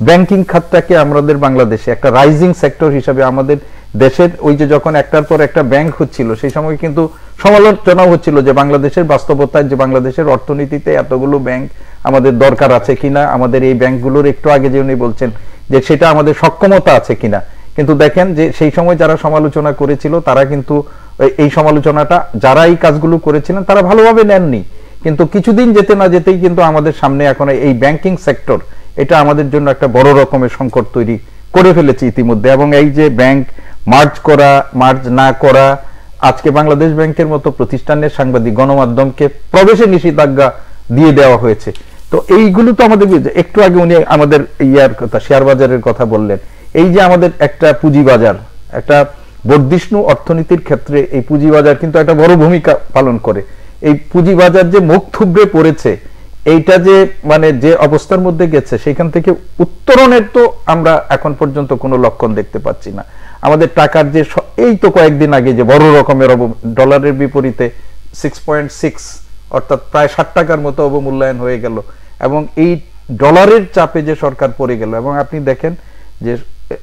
ব্যাংকিং খাতটাকে আমাদের বাংলাদেশে একটা রাইজিং সেক্টর হিসাবে আমাদের দেশের, ওই যে যখন একটার পর একটা ব্যাংক হচ্ছিল সেই সময় কিন্তু সমালোচনা হচ্ছিল যে বাংলাদেশের বাস্তবতায়, যে বাংলাদেশের অর্থনীতিতে এতগুলো ব্যাংক আমাদের দরকার আছে কিনা, আমাদের এই ব্যাংকগুলোর একটু আগে যে উনি বলছেন যে সেটা আমাদের সক্ষমতা আছে কিনা। কিন্তু দেখেন যে সেই সময় যারা সমালোচনা করেছিল তারা কিন্তু এই সমালোচনাটা, যারা এই কাজগুলো করেছিলেন তারা ভালোভাবে নেননি। কিন্তু কিছুদিন যেতে না যেতেই কিন্তু আমাদের সামনে এখন এই ব্যাংকিং সেক্টর, এটা আমাদের জন্য একটা বড় রকমের সংকট তৈরি করে ফেলেছে ইতিমধ্যে। এবং এই যে ব্যাংক মার্জ করা, মার্জ না করা, আজকে বাংলাদেশ ব্যাংকের মতো প্রতিষ্ঠানের সাংবাদিক গণমাধ্যমকে প্রবেশে নিষেধাজ্ঞা দিয়ে দেওয়া হয়েছে। তো এইগুলো তো আমাদের, একটু আগে উনি আমাদের ইয়ার কথা, শেয়ার বাজারের কথা বললেন। এই যে আমাদের একটা পুঁজিবাজার, একটা বর্ধিষ্ণু অর্থনীতির ক্ষেত্রে এই পুঁজিবাজার কিন্তু একটা বড় ভূমিকা পালন করে। এই পুঁজিবাজার যে মুখ থুবড়ে পড়েছে, এইটা যে মানে যে অবস্থার মধ্যে গেছে, সেখান থেকে উত্তরণের তো আমরা এখন পর্যন্ত কোনো লক্ষণ দেখতে পাচ্ছি না। আমাদের টাকার যে এই তো কয়েকদিন আগে যে বড় রকমের ডলারের বিপরীতে 6.6 অর্থাৎ প্রায় 60 টাকার মতো অবমূল্যায়ন হয়ে গেল, এবং এই ডলারের চাপে যে সরকার পড়ে গেল। এবং আপনি দেখেন যে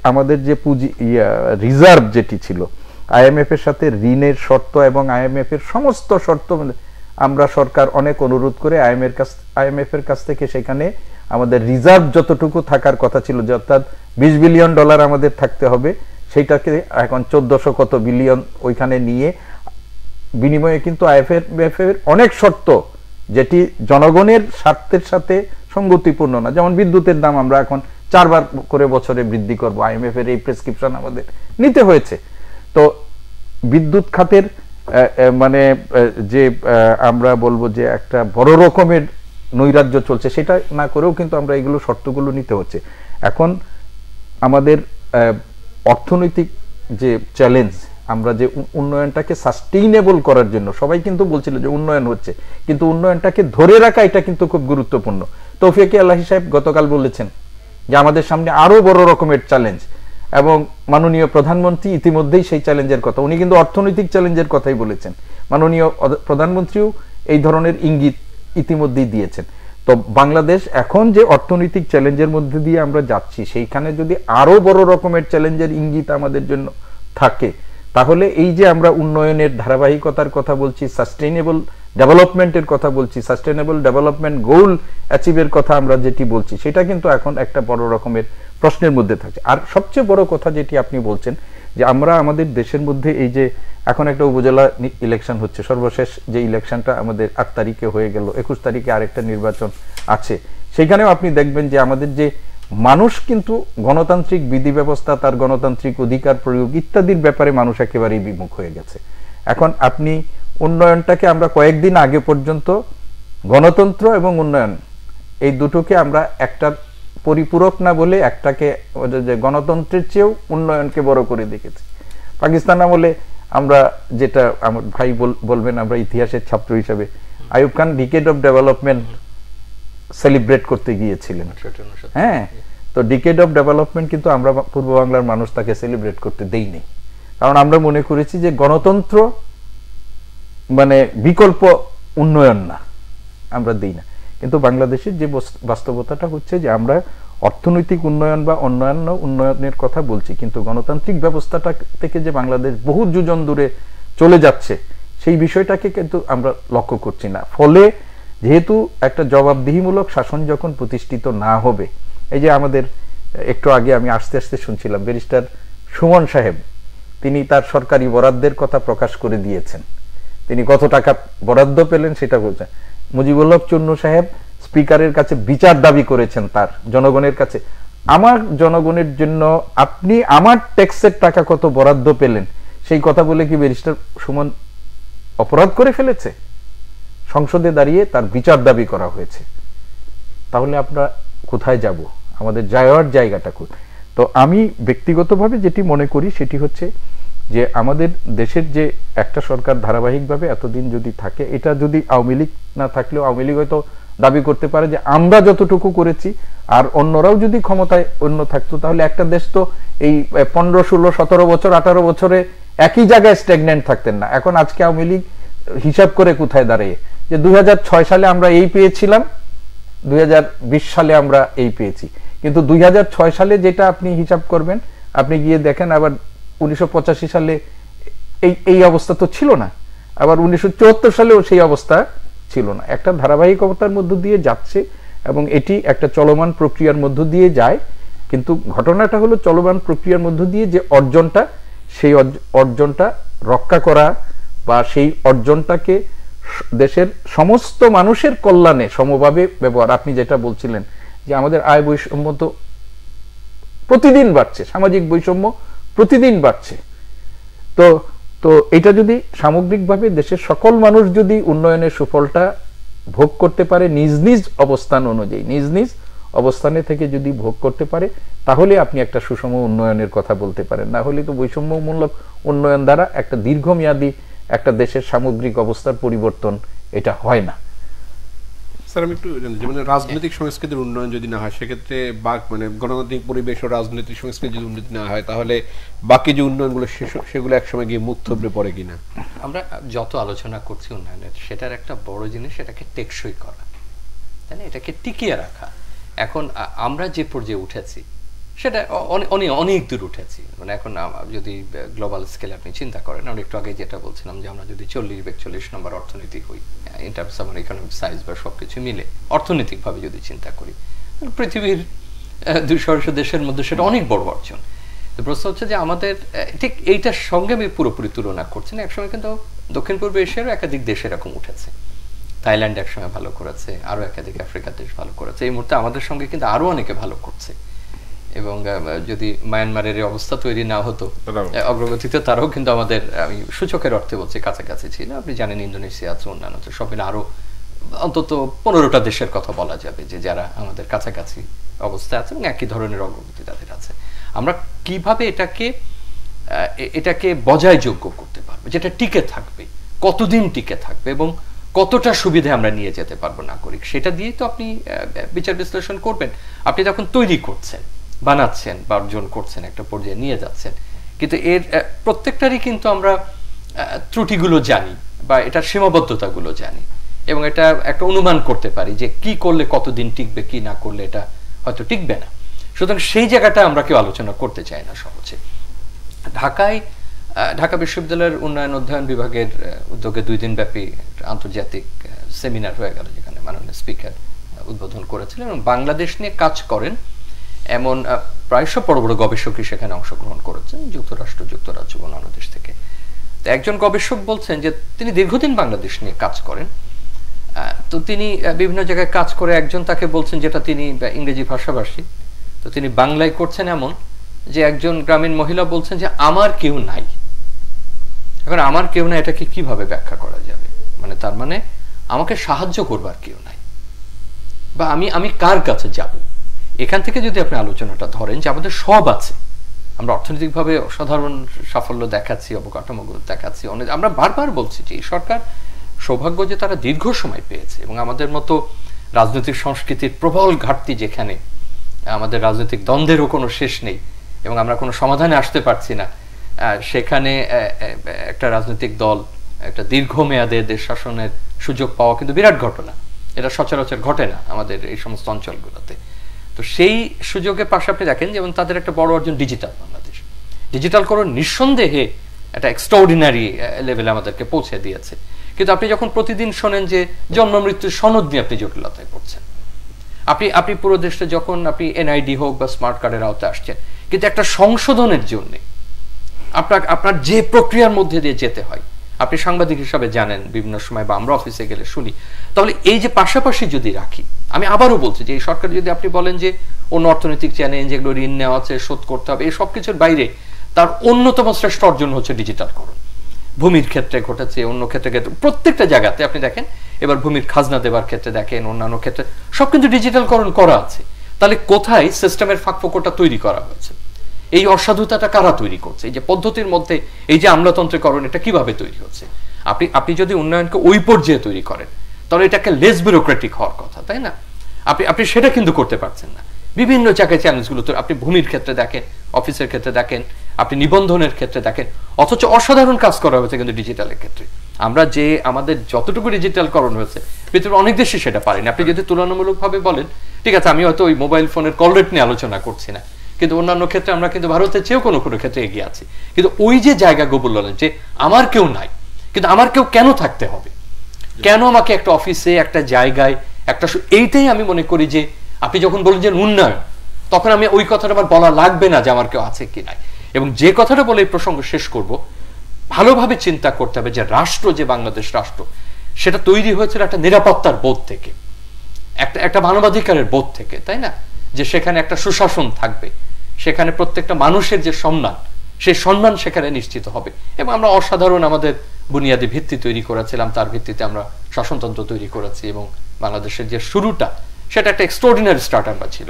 আমাদের যে পুঁজি রিজার্ভ যেটি ছিল, IMF এর সাথে ঋণের শর্ত এবং IMF এর সমস্ত শর্ত আমরা সরকার অনেক অনুরোধ করে IMF এর কাছ থেকে সেখানে আমাদের রিজার্ভ যতটুকু থাকার কথা ছিল, যে অর্থাৎ $20 বিলিয়ন আমাদের থাকতে হবে, সেইটাকে এখন 1400 কত বিলিয়ন ওইখানে নিয়ে বিনিময়ে কিন্তু IMF এর অনেক শর্ত যেটি জনগণের স্বার্থের সাথে সঙ্গতিপূর্ণ না, যেমন বিদ্যুতের দাম আমরা এখন 4 বার করে বছরে বৃদ্ধি করব, IMF এর এই প্রেসক্রিপশন আমাদের নিতে হয়েছে। তো বিদ্যুৎ খাতের মানে যে আমরা বলবো যে একটা বড় রকমের নৈরাজ্য চলছে, সেটা না করেও কিন্তু আমরা এগুলো শর্তগুলো নিতে হচ্ছে। এখন আমাদের অর্থনৈতিক যে চ্যালেঞ্জ, আমরা যে উন্নয়নটাকে সাস্টেইনেবল করার জন্য সবাই কিন্তু বলছিল যে উন্নয়ন হচ্ছে, কিন্তু উন্নয়নটাকে ধরে রাখা এটা কিন্তু খুব গুরুত্বপূর্ণ। তৌফিক আলাহি সাহেব গতকাল বলেছেন যে আমাদের সামনে আরো বড় রকমের চ্যালেঞ্জ, এবং মাননীয় প্রধানমন্ত্রী ইতিমধ্যেই সেই চ্যালেঞ্জের কথা, উনি কিন্তু অর্থনৈতিক চ্যালেঞ্জের কথাই বলেছেন, মাননীয় প্রধানমন্ত্রীও এই ধরনের ইঙ্গিত ইতিমধ্যেই দিয়েছেন। তো বাংলাদেশ এখন যে অর্থনৈতিক চ্যালেঞ্জের মধ্যে দিয়ে আমরা যাচ্ছি, সেইখানে যদি আরো বড় রকমের চ্যালেঞ্জের ইঙ্গিত আমাদের জন্য থাকে, তাহলে এই যে আমরা উন্নয়নের ধারাবাহিকতার কথা বলছি, সাস্টেইনেবল ডেভেলপমেন্টের কথা বলছি, সাস্টেইনেবল ডেভেলপমেন্ট গোল অ্যাচিভের কথা আমরা যেটি বলছি, সেটা কিন্তু এখন একটা বড় রকমের প্রশ্নের মধ্যে থাকছে। আর সবচেয়ে বড় কথা যেটি আপনি বলছেন, যে আমরা আমাদের দেশের মধ্যে এই যে এখন একটা উপজেলা ইলেকশন হচ্ছে, সর্বশেষ যে ইলেকশনটা আমাদের 8 তারিখে হয়ে গেল, 21 তারিখে আরেকটা নির্বাচন আছে, সেখানেও আপনি দেখবেন যে আমাদের যে মানুষ কিন্তু গণতান্ত্রিক বিধি ব্যবস্থা, তার গণতান্ত্রিক অধিকার প্রয়োগ ইত্যাদির ব্যাপারে মানুষ একেবারেই বিমুখ হয়ে গেছে। এখন আপনি উন্নয়নটাকে আমরা কয়েকদিন আগে পর্যন্ত গণতন্ত্র এবং উন্নয়ন এই দুটোকে আমরা একটা পরিপূরক না বলে একটাকে গণতন্ত্রের চেয়েও উন্নয়নকে বড় করে দেখেছি। পাকিস্তান আমলে আমরা যেটা আমার ভাই বলবেন, আমরা ইতিহাসের ছাত্র হিসেবে Ayub Khan decade of development celebrate করতে গিয়েছিলেন। হ্যাঁ, তো ডিকেড অফ ডেভেলপমেন্ট কিন্তু আমরা পূর্ব বাংলার মানুষ তাকে সেলিব্রেট করতে দেইনি, কারণ আমরা মনে করেছি যে গণতন্ত্র মানে বিকল্প উন্নয়ন না, আমরা দিই না। কিন্তু বাংলাদেশের যে বাস্তবতাটা হচ্ছে যে আমরা অর্থনৈতিক উন্নয়ন বা অন্যান্য উন্নয়নের কথা বলছি, কিন্তু গণতান্ত্রিক ব্যবস্থাটা থেকে যে বাংলাদেশ বহু যোজন দূরে চলে যাচ্ছে, সেই বিষয়টাকে কিন্তু আমরা লক্ষ্য করছি না। ফলে যেহেতু একটা জবাবদিহিমূলক শাসন যখন প্রতিষ্ঠিত না হবে, এই যে আমাদের একটু আগে আমি আস্তে আস্তে শুনছিলাম ব্যারিস্টার সুমন সাহেব, তিনি তার সরকারি বরাদ্দের কথা প্রকাশ করে দিয়েছেন, তিনি কত টাকা বরাদ্দ পেলেন সেটা বলছেন। মুজিবুল হক চুন্নু সাহেব স্পিকারের কাছে বিচার দাবি করেছেন তার জনগণের কাছে, আমার জনগণের জন্য আপনি আমার ট্যাক্সের টাকা কত বরাদ্দ পেলেন সেই কথা বলে কি ব্যারিস্টার সুমন অপরাধ করে ফেলেছে? সংসদে দাঁড়িয়ে তার বিচার দাবি করা হয়েছে। তাহলে আমরা কোথায় যাব? আমাদের যাওয়ার জায়গাটা কোথায়? তো আমি ব্যক্তিগতভাবে যেটি মনে করি সেটি হচ্ছে যে আমাদের দেশের যে একটা সরকার ধারাবাহিকভাবে এতদিন যদি থাকে, এটা যদি আওয়ামী লীগ না থাকলেও আওয়ামী লীগ হয়তো দাবি করতে পারে যে আমরা যতটুকু করেছি আর অন্যরাও যদি ক্ষমতায় অন্য থাকতো, তাহলে একটা দেশ তো এই 15, 16, 17 বছর 18 বছরে একই জায়গায় স্ট্যাগন্যান্ট থাকতেন না। এখন আজকে আওয়ামী লীগ হিসাব করে কোথায় দাঁড়িয়ে যে 2006 সালে আমরা এই পেয়েছিলাম, 2020 সালে আমরা এই পেয়েছি, কিন্তু 2006 সালে যেটা আপনি হিসাব করবেন, আপনি গিয়ে দেখেন আবার 1985 সালে এই অবস্থা তো ছিল না, আবার 1974 সালেও সেই অবস্থা ছিল না। একটা ধারাবাহিকতার মধ্য দিয়ে যাচ্ছে এবং এটি একটা চলমান প্রক্রিয়ার মধ্য দিয়ে যায়, কিন্তু ঘটনাটা হলো চলমান প্রক্রিয়ার মধ্য দিয়ে যে অর্জনটা, সেই অর্জনটা রক্ষা করা বা সেই অর্জনটাকে দেশের সমস্ত মানুষের কল্যাণে সমভাবে ব্যবহার। আপনি যেটা বলছিলেন যে আমাদের আয় বৈষম্য তো প্রতিদিন বাড়ছে, সামাজিক বৈষম্য প্রতিদিন বাড়ছে, তো তো এটা যদি সামগ্রিকভাবে দেশের সকল মানুষ যদি উন্নয়নের সুফলটা ভোগ করতে পারে নিজ নিজ অবস্থান অনুযায়ী, নিজ নিজ অবস্থানে থেকে যদি ভোগ করতে পারে, তাহলে আপনি একটা সুষম উন্নয়নের কথা বলতে পারেন। না হলে তো বৈষম্যমূলক উন্নয়ন দ্বারা একটা দীর্ঘমেয়াদী একটা দেশের সামগ্রিক অবস্থার পরিবর্তন এটা হয় না। স্যার আমি একটু মানে রাজনৈতিক সংস্কৃতির উন্নয়ন যদি না হয়, সেক্ষেত্রে মানে গণতান্ত্রিক পরিবেশ ও রাজনৈতিক সংস্কৃতি যদি উন্নতি না হয়, তাহলে বাকি যে উন্নয়নগুলো সেগুলো একসময় গিয়ে মুখ থুবড়ে পড়ে কিনা? আমরা যত আলোচনা করছি উন্নয়নের, সেটার একটা বড় জিনিস সেটাকে টেকসই করা, তাই না? এটাকে টিকিয়ে রাখা। এখন আমরা যে পর্যায়ে উঠেছি, সেটা অনেক অনেক দূর উঠেছি। মানে এখন যদি গ্লোবাল স্কেলে আপনি চিন্তা করেন, আমরা একটু আগে যেটা বলছিলাম যে আমরা যদি 40-42 নম্বর অর্থনীতি হই in terms of economic size বা সবকিছু মিলে অর্থনৈতিকভাবে যদি চিন্তা করি, পৃথিবীর 200 দেশের মধ্যে সেটা অনেক বড় অর্জন। তো প্রশ্ন হচ্ছে যে আমাদের ঠিক এইটার সঙ্গে আমি পুরোপুরি তুলনা করছি না। একসময় কিন্তু দক্ষিণ পূর্ব এশিয়ারও একাধিক দেশ এরকম উঠেছে। থাইল্যান্ড একসময় ভালো করেছে, আরো একাধিক আফ্রিকার দেশ ভালো করেছে। এই মুহূর্তে আমাদের সঙ্গে কিন্তু আরো অনেকে ভালো করছে। এবং যদি মায়ানমারের এই অবস্থা তৈরি না হতো, অগ্রগতিতে তারাও কিন্তু আমাদের, আমি সূচকের অর্থে বলছি, কাছাকাছি ছিল। আপনি জানেন ইন্দোনেশিয়া আছে, অন্যান্য সব মিলে আরো অন্তত 15টা দেশের কথা বলা যাবে যে যারা আমাদের কাছাকাছি অবস্থায় আছে এবং একই ধরনের অগ্রগতি তাদের আছে। আমরা কিভাবে এটাকে বজায়যোগ্য করতে পারবো, যেটা টিকে থাকবে, কতদিন টিকে থাকবে এবং কতটা সুবিধা আমরা নিয়ে যেতে পারবো নাগরিক, সেটা দিয়ে তো আপনি বিচার বিশ্লেষণ করবেন। আপনি তখন তৈরি করছেন, বানাচ্ছেন বা অর্জন করছেন, একটা পর্যায়ে নিয়ে যাচ্ছেন, কিন্তু এর প্রত্যেকটারই কিন্তু আমরা ত্রুটিগুলো জানি বা এটার সীমাবদ্ধতাগুলো জানি এবং এটা একটা অনুমান করতে পারি যে কি করলে কতদিন টিকবে, কি না করলে এটা হয়তো টিকবে না। সুতরাং সেই জায়গাটা আমরা কেউ আলোচনা করতে চাই না সহজে। ঢাকা বিশ্ববিদ্যালয়ের উন্নয়ন অধ্যয়ন বিভাগের উদ্যোগে 2 দিন ব্যাপী আন্তর্জাতিক সেমিনার হয়ে গেল, যেখানে মাননীয় স্পিকার উদ্বোধন করেছিলেন এবং বাংলাদেশ নিয়ে কাজ করেন এমন প্রায়শ বড় বড় গবেষকই সেখানে অংশগ্রহণ করেছেন, যুক্তরাষ্ট্র, যুক্তরাজ্য, অন্যান্য দেশ থেকে। তো একজন গবেষক বলছেন যে তিনি দীর্ঘদিন বাংলাদেশ নিয়ে কাজ করেন। তো তিনি বিভিন্ন জায়গায় কাজ করে একজন তাকে বলছেন, যেটা তিনি ইংরেজি ভাষাভাষী, তো তিনি বাংলায় করছেন এমন যে একজন গ্রামীণ মহিলা বলছেন যে আমার কেউ নাই। এখন আমার কেউ নাই এটাকে কিভাবে ব্যাখ্যা করা যাবে? মানে তার মানে আমাকে সাহায্য করবার কেউ নাই, বা আমি কার কাছে যাব? এখান থেকে যদি আপনি আলোচনাটা ধরেন যে আমাদের সব আছে, আমরা অর্থনৈতিকভাবে অসাধারণ সাফল্য দেখাচ্ছি, অবকাঠামোগুলো দেখাচ্ছি, অনেক, আমরা বারবার বলছি যে এই সরকার সৌভাগ্য যে তারা দীর্ঘ সময় পেয়েছে এবং আমাদের মতো রাজনৈতিক সংস্কৃতির প্রবল ঘাটতি, যেখানে আমাদের রাজনৈতিক দ্বন্দ্বেরও কোনো শেষ নেই এবং আমরা কোনো সমাধানে আসতে পারছি না, সেখানে একটা রাজনৈতিক দল একটা দীর্ঘমেয়াদে দেশ শাসনের সুযোগ পাওয়া কিন্তু বিরাট ঘটনা। এটা সচরাচর ঘটে না আমাদের এই সমস্ত অঞ্চলগুলোতে। তো সেই সুযোগের পাশে আপনি দেখেন যেমন তাদের একটা বড় অর্জন ডিজিটাল বাংলাদেশ। ডিজিটালকরণ নিঃসন্দেহে একটা এক্সট্রাঅর্ডিনারি লেভেলে আমাদেরকে পৌঁছে দিয়েছে, কিন্তু আপনি যখন প্রতিদিন শোনেন যে জন্ম মৃত্যুর সনদ নিয়ে আপনি জটিলতায় পড়ছেন, আপনি পুরো দেশে যখন আপনি এনআইডি হোক বা স্মার্ট কার্ডের আওতায় আসছেন, কিন্তু একটা সংশোধনের জন্য আপনার যে প্রক্রিয়ার মধ্যে দিয়ে যেতে হয়, আপনি সাংবাদিক হিসাবে জানেন, বিভিন্ন সময় বা আমরা অফিসে গেলে শুনি। তাহলে এই যে পাশাপাশি যদি রাখি, আমি আবারও বলছি যে এই সরকার যদি আপনি বলেন যে অন্য অর্থনৈতিক চ্যালেঞ্জ, যেগুলো ঋণ নেওয়া আছে, শোধ করতে হবে, এই সব কিছুর বাইরে তার অন্যতম শ্রেষ্ঠ অর্জন হচ্ছে ডিজিটালকরণ। ভূমির ক্ষেত্রে ঘটেছে, অন্য ক্ষেত্রে প্রত্যেকটা জায়গাতে আপনি দেখেন, এবার ভূমির খাজনা দেবার ক্ষেত্রে দেখেন, অন্যান্য ক্ষেত্রে সব কিন্তু ডিজিটালকরণ করা আছে। তাহলে কোথায় সিস্টেমের ফাঁকফোকরটা তৈরি করা হয়েছে? এই অসাধুতাটা কারা তৈরি করছে? এই যে পদ্ধতির মধ্যে এই যে আমলাতন্ত্রীকরণ, এটা কিভাবে তৈরি হচ্ছে? আপনি যদি উন্নয়নকে ওই পর্যায়ে তৈরি করেন, তাহলে এটাকে লেস ব্যুরোক্রেটিক হওয়ার কথা, তাই না? আপনি সেটা কিন্তু করতে পারছেন না। বিভিন্ন জায়গায় চ্যালেঞ্জগুলো তো আপনি ভূমির ক্ষেত্রে দেখেন, অফিসের ক্ষেত্রে দেখেন, আপনি নিবন্ধনের ক্ষেত্রে দেখেন, অথচ অসাধারণ কাজ করা হয়েছে কিন্তু ডিজিটালের ক্ষেত্রে। আমরা যে আমাদের যতটুকু ডিজিটালকরণ হয়েছে, পৃথিবীর অনেক দেশই সেটা পারেনি। আপনি যদি তুলনামূলকভাবে বলেন, ঠিক আছে, আমি হয়তো ওই মোবাইল ফোনের কল রেট নিয়ে আলোচনা করছি না, কিন্তু অন্যান্য ক্ষেত্রে আমরা কিন্তু ভারতের চেয়েও কোনো কোনো ক্ষেত্রে এগিয়ে আছি। কিন্তু ওই যে জায়গাগুলো বললেন যে আমার কেউ নাই, কিন্তু আমার কেউ কেন থাকতে হবে? কেন আমাকে একটা অফিসে, একটা জায়গায়, একটা, এইটাই আমি মনে করি যে আপনি যখন বলেন যে উন্নয়ন, তখন আমি ওই কথাটা আমার বলা লাগবে না যে আমার কেউ আছে কি নাই। এবং যে কথাটা বলে এই প্রসঙ্গ শেষ করব, ভালোভাবে চিন্তা করতে হবে যে রাষ্ট্র, যে বাংলাদেশ রাষ্ট্র, সেটা তৈরি হয়েছিল একটা নিরাপত্তার বোধ থেকে, একটা মানবাধিকারের বোধ থেকে, তাই না? যে সেখানে একটা সুশাসন থাকবে, সেখানে প্রত্যেকটা মানুষের যে সম্মান, সেই সম্মান সেখানে নিশ্চিত হবে। এবং আমরা অসাধারণ আমাদের বুনিয়াদী ভিত্তি তৈরি করেছিলাম, তার ভিত্তিতে আমরা শাসনতন্ত্র তৈরি করেছি এবং বাংলাদেশের যে শুরুটা, সেটা একটা এক্সট্রাঅর্ডিনারি স্টার্ট ছিল।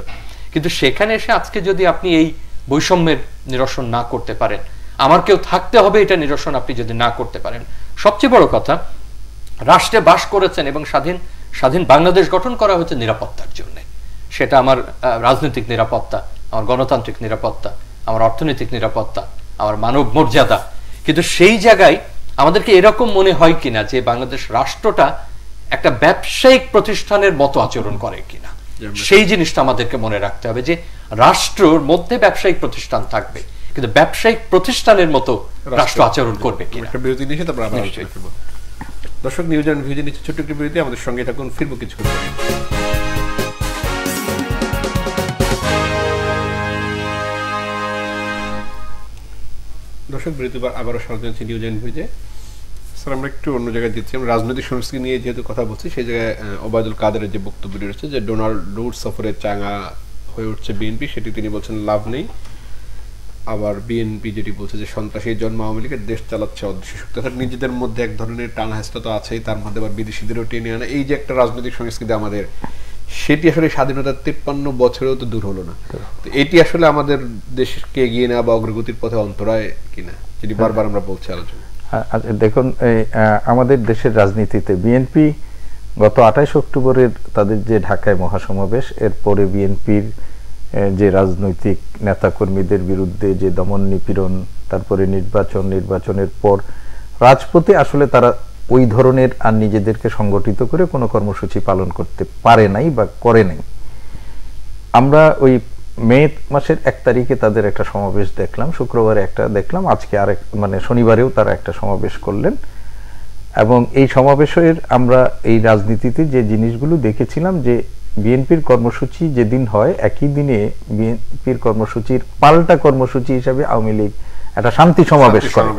কিন্তু সেখানে এসে আজকে যদি আপনি এই বৈষম্যের নিরসন না করতে পারেন, আমার কেউ থাকতে হবে এটা নিরসন আপনি যদি না করতে পারেন, সবচেয়ে বড় কথা, রাষ্ট্রে বাস করেছেন এবং স্বাধীন বাংলাদেশ গঠন করা হয়েছে নিরাপত্তার জন্য। সেটা আমার রাজনৈতিক নিরাপত্তা, আমার গণতান্ত্রিক নিরাপত্তা, আমার অর্থনৈতিক নিরাপত্তা, আমার মানব মর্যাদা। কিন্তু সেই জায়গায় আমাদেরকে এরকম মনে হয় কিনা যে বাংলাদেশ রাষ্ট্রটা একটা ব্যবসায়িক প্রতিষ্ঠানের মতো আচরণ করে কিনা, সেই জিনিসটা আমাদেরকে মনে রাখতে হবে। যে রাষ্ট্রের মধ্যে ব্যবসায়িক প্রতিষ্ঠান থাকবে, কিন্তু ব্যবসায়িক প্রতিষ্ঠানের মতো রাষ্ট্র আচরণ করবে কিনা। একটা বিরতি নিয়ে তারপর আবার আলোচনা করব। দর্শক, নিউজ অ্যান্ড ভিউজে নিচ্ছে ছোট্ট একটি বিরতি, আমাদের সঙ্গে থাকুন, ফিরবো কিছুক্ষণ পরে। দর্শক, বিরতি আবারও স্বাগত জানাচ্ছি নিউজ অ্যান্ড ভিউজে। স্যার, আমরা একটু অন্য জায়গায় দিচ্ছি, আমরা রাজনৈতিক সংস্কৃতি নিয়ে যেহেতু কথা বলছি, সেই জায়গায় ওবায়দুল কাদেরের যে বক্তব্য রয়েছে যে ডোনাল্ড সফরে চাঙা হয়ে উঠছে বিএনপি, সেটি তিনি বলছেন লাভ নেই। আবার বিএনপি যেটি বলছে যে সন্ত্রাসীর জন্ম আওয়ামী লীগের, দেশ চালাচ্ছে অদৃশ্য শক্তি, অর্থাৎ নিজেদের মধ্যে এক ধরনের টানা হেঁচড়া তো আছেই, তার মধ্যে আবার বিদেশিদেরও টেনে আনা, এই যে একটা রাজনৈতিক সংস্কৃতি আমাদের, সেটি আসলে স্বাধীনতার 53 বছরেও তো দূর হলো না। তো এটি আসলে আমাদের দেশকে এগিয়ে নেওয়া বা অগ্রগতির পথে অন্তরায় কিনা, যেটি বারবার আমরা বলছি আলোচনা। দেখুন, আমাদের দেশের রাজনীতিতে বিএনপি গত 28 অক্টোবরের তাদের যে ঢাকায় মহাসমাবেশ, এরপরে বিএনপির যে রাজনৈতিক নেতাকর্মীদের বিরুদ্ধে যে দমন নিপীড়ন, তারপরে নির্বাচনের পর রাজপথে আসলে তারা ওই ধরনের আর নিজেদেরকে সংগঠিত করে কোনো কর্মসূচি পালন করতে পারে নাই বা করে নাই। আমরা ওই মে মাসের 1 তারিখে তাদের একটা সমাবেশ দেখলাম, শুক্রবারে একটা দেখলাম, আজকে আরেক মানে শনিবারেও তারা একটা সমাবেশ করলেন। এবং এই সমাবেশের আমরা এই রাজনীতিতে যে জিনিসগুলো দেখেছিলাম, যে বিএনপির কর্মসূচি যেদিন হয় একই দিনে বিএনপির কর্মসূচির পাল্টা কর্মসূচি হিসাবে আওয়ামী লীগ একটা শান্তি সমাবেশ করে।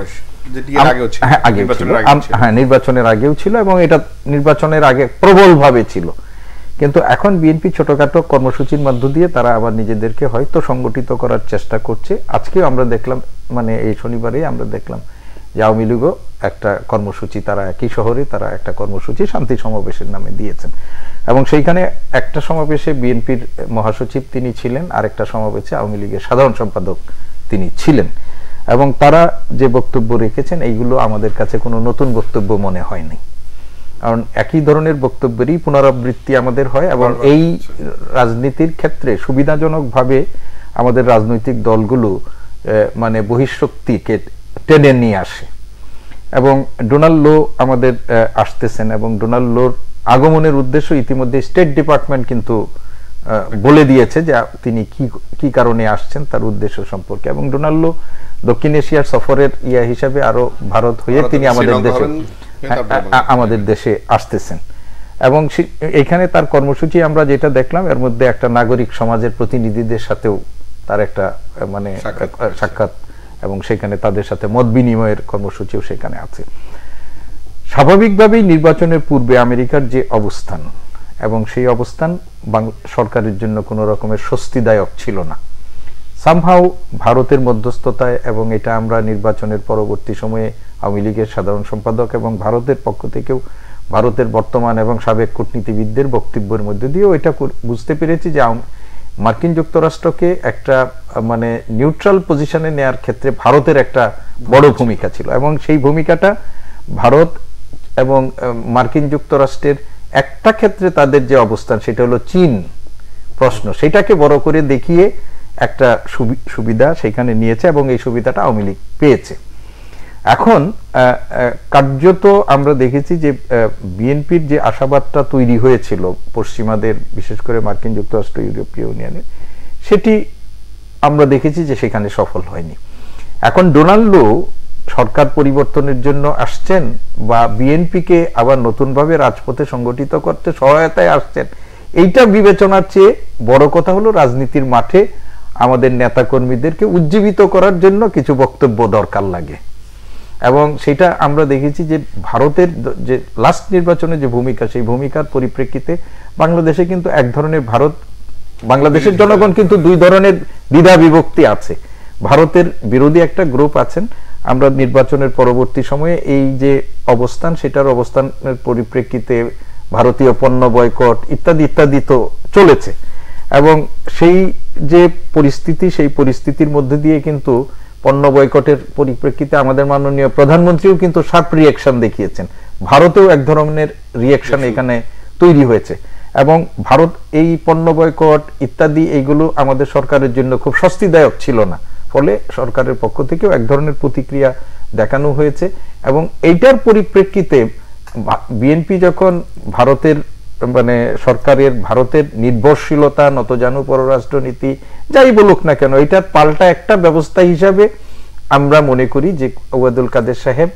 নির্বাচনের আগেও ছিল এবং এটা নির্বাচনের আগে প্রবলভাবে ছিল। কিন্তু এখন বিএনপি ছোটখাটো কর্মসূচির মধ্য দিয়ে তারা আবার নিজেদেরকে হয়তো সংগঠিত করার চেষ্টা করছে। আজকেও আমরা দেখলাম, মানে এই শনিবারেই আমরা দেখলাম যে আওয়ামী লীগও একটা কর্মসূচি, তারা একই শহরে তারা একটা কর্মসূচি শান্তি সমাবেশের নামে দিয়েছেন। এবং সেইখানে একটা সমাবেশে বিএনপির মহাসচিব তিনি ছিলেন, আরেকটা সমাবেশে আওয়ামী লীগের সাধারণ সম্পাদক তিনি ছিলেন। এবং তারা যে বক্তব্য রেখেছেন এইগুলো আমাদের কাছে কোনো নতুন বক্তব্য মনে হয়নি, কারণ একই ধরনের বক্তব্যেরই পুনরাবৃত্তি আমাদের হয়। এবং এই রাজনীতির ক্ষেত্রে সুবিধাজনকভাবে আমাদের রাজনৈতিক দলগুলো মানে বহিঃশক্তিকে টেনে নিয়ে আসে। এবং ডোনাল্ড লো আমাদের আসতেছেন, এবং ডোনাল্ড লোর আগমনের উদ্দেশ্য ইতিমধ্যে স্টেট ডিপার্টমেন্ট কিন্তু বলে দিয়েছে যে তিনি কি কারণে আসছেন, তার উদ্দেশ্য সম্পর্কে। এবং ডোনাল্ড লো দক্ষিণ এশিয়ার সফরের হিসাবে আরো ভারত হয়ে তিনি আমাদের দেশে আসতেছেন। এবং এখানে তার কর্মসূচি আমরা যেটা দেখলাম, এর মধ্যে একটা নাগরিক সমাজের প্রতিনিধিদের সাথেও তার একটা মানে সাক্ষাৎ, এবং সেখানে তাদের সাথে মত বিনিময়ের কর্মসূচিও সেখানে আছে। স্বাভাবিকভাবেই নির্বাচনের পূর্বে আমেরিকার যে অবস্থান, এবং সেই অবস্থান সরকারের জন্য কোনো রকমের স্বস্তিদায়ক ছিল না। সামহাউ ভারতের মধ্যস্থতায়, এবং এটা আমরা নির্বাচনের পরবর্তী সময়ে আওয়ামী লীগের সাধারণ সম্পাদক এবং ভারতের পক্ষ থেকেও ভারতের বর্তমান এবং সাবেক কূটনীতিবিদদের বক্তব্যের মধ্যে দিয়েও এটা বুঝতে পেরেছি যে মার্কিন যুক্তরাষ্ট্রকে একটা মানে নিউট্রাল পজিশনে নেয়ার ক্ষেত্রে ভারতের একটা বড় ভূমিকা ছিল। এবং সেই ভূমিকাটা ভারত এবং মার্কিন যুক্তরাষ্ট্রের একটা ক্ষেত্রে তাদের যে অবস্থান, সেটা হলো চীন প্রশ্ন, সেটাকে বড় করে দেখিয়ে একটা সুবিধা সেখানে নিয়েছে, এবং এই সুবিধাটা আওয়ামী লীগ পেয়েছে। এখন কার্যত আমরা দেখেছি যে বিএনপির যে আশাবাদটা তৈরি হয়েছিল পশ্চিমাদের, বিশেষ করে মার্কিন যুক্তরাষ্ট্র, ইউরোপীয় ইউনিয়নের, সেটি আমরা দেখেছি যে সেখানে সফল হয়নি। এখন ডোনাল্ড লো সরকার পরিবর্তনের জন্য আসছেন, বা বিএনপিকে আবার নতুনভাবে রাজপথে সংগঠিত করতে সহায়তায় আসছেন, এইটা বিবেচনার চেয়ে বড় কথা হলো রাজনীতির মাঠে আমাদের নেতাকর্মীদেরকে উজ্জীবিত করার জন্য কিছু বক্তব্য দরকার লাগে। এবং সেটা আমরা দেখেছি যে ভারতের যে লাস্ট নির্বাচনে যে ভূমিকা, সেই ভূমিকার পরিপ্রেক্ষিতে বাংলাদেশে কিন্তু এক ধরনের বাংলাদেশের জনগণ কিন্তু দুই ধরনের দ্বিধা বিভক্তি আছে। ভারতের বিরোধী একটা গ্রুপ আছেন। আমরা নির্বাচনের পরবর্তী সময়ে এই যে অবস্থান, সেটার অবস্থানের পরিপ্রেক্ষিতে ভারতীয় পণ্য বয়কট ইত্যাদি ইত্যাদি তো চলেছে। এবং সেই যে পরিস্থিতি, সেই পরিস্থিতির মধ্যে দিয়ে কিন্তু পণ্য বয়কটের পরিপ্রেক্ষিতে আমাদের মাননীয় প্রধানমন্ত্রীও কিন্তু শার্প রিঅ্যাকশন দেখিয়েছেন। ভারতেও এক ধরনের রিঅ্যাকশন এখানে তৈরি হয়েছে। এবং ভারত এই পণ্য বয়কট ইত্যাদি এইগুলো আমাদের সরকারের জন্য খুব স্বস্তিদায়ক ছিল না, ফলে সরকারের পক্ষ থেকেও এক ধরনের প্রতিক্রিয়া দেখানো হয়েছে। এবং এইটার পরিপ্রেক্ষিতে বিএনপি যখন ভারতের মানে সরকারের ভারতের নির্ভরশীলতা, নতজানু পররাষ্ট্রনীতি যাই বলুক না কেন, এটার পাল্টা একটা ব্যবস্থা হিসাবে আমরা মনে করি যে ওবায়দুল কাদের সাহেব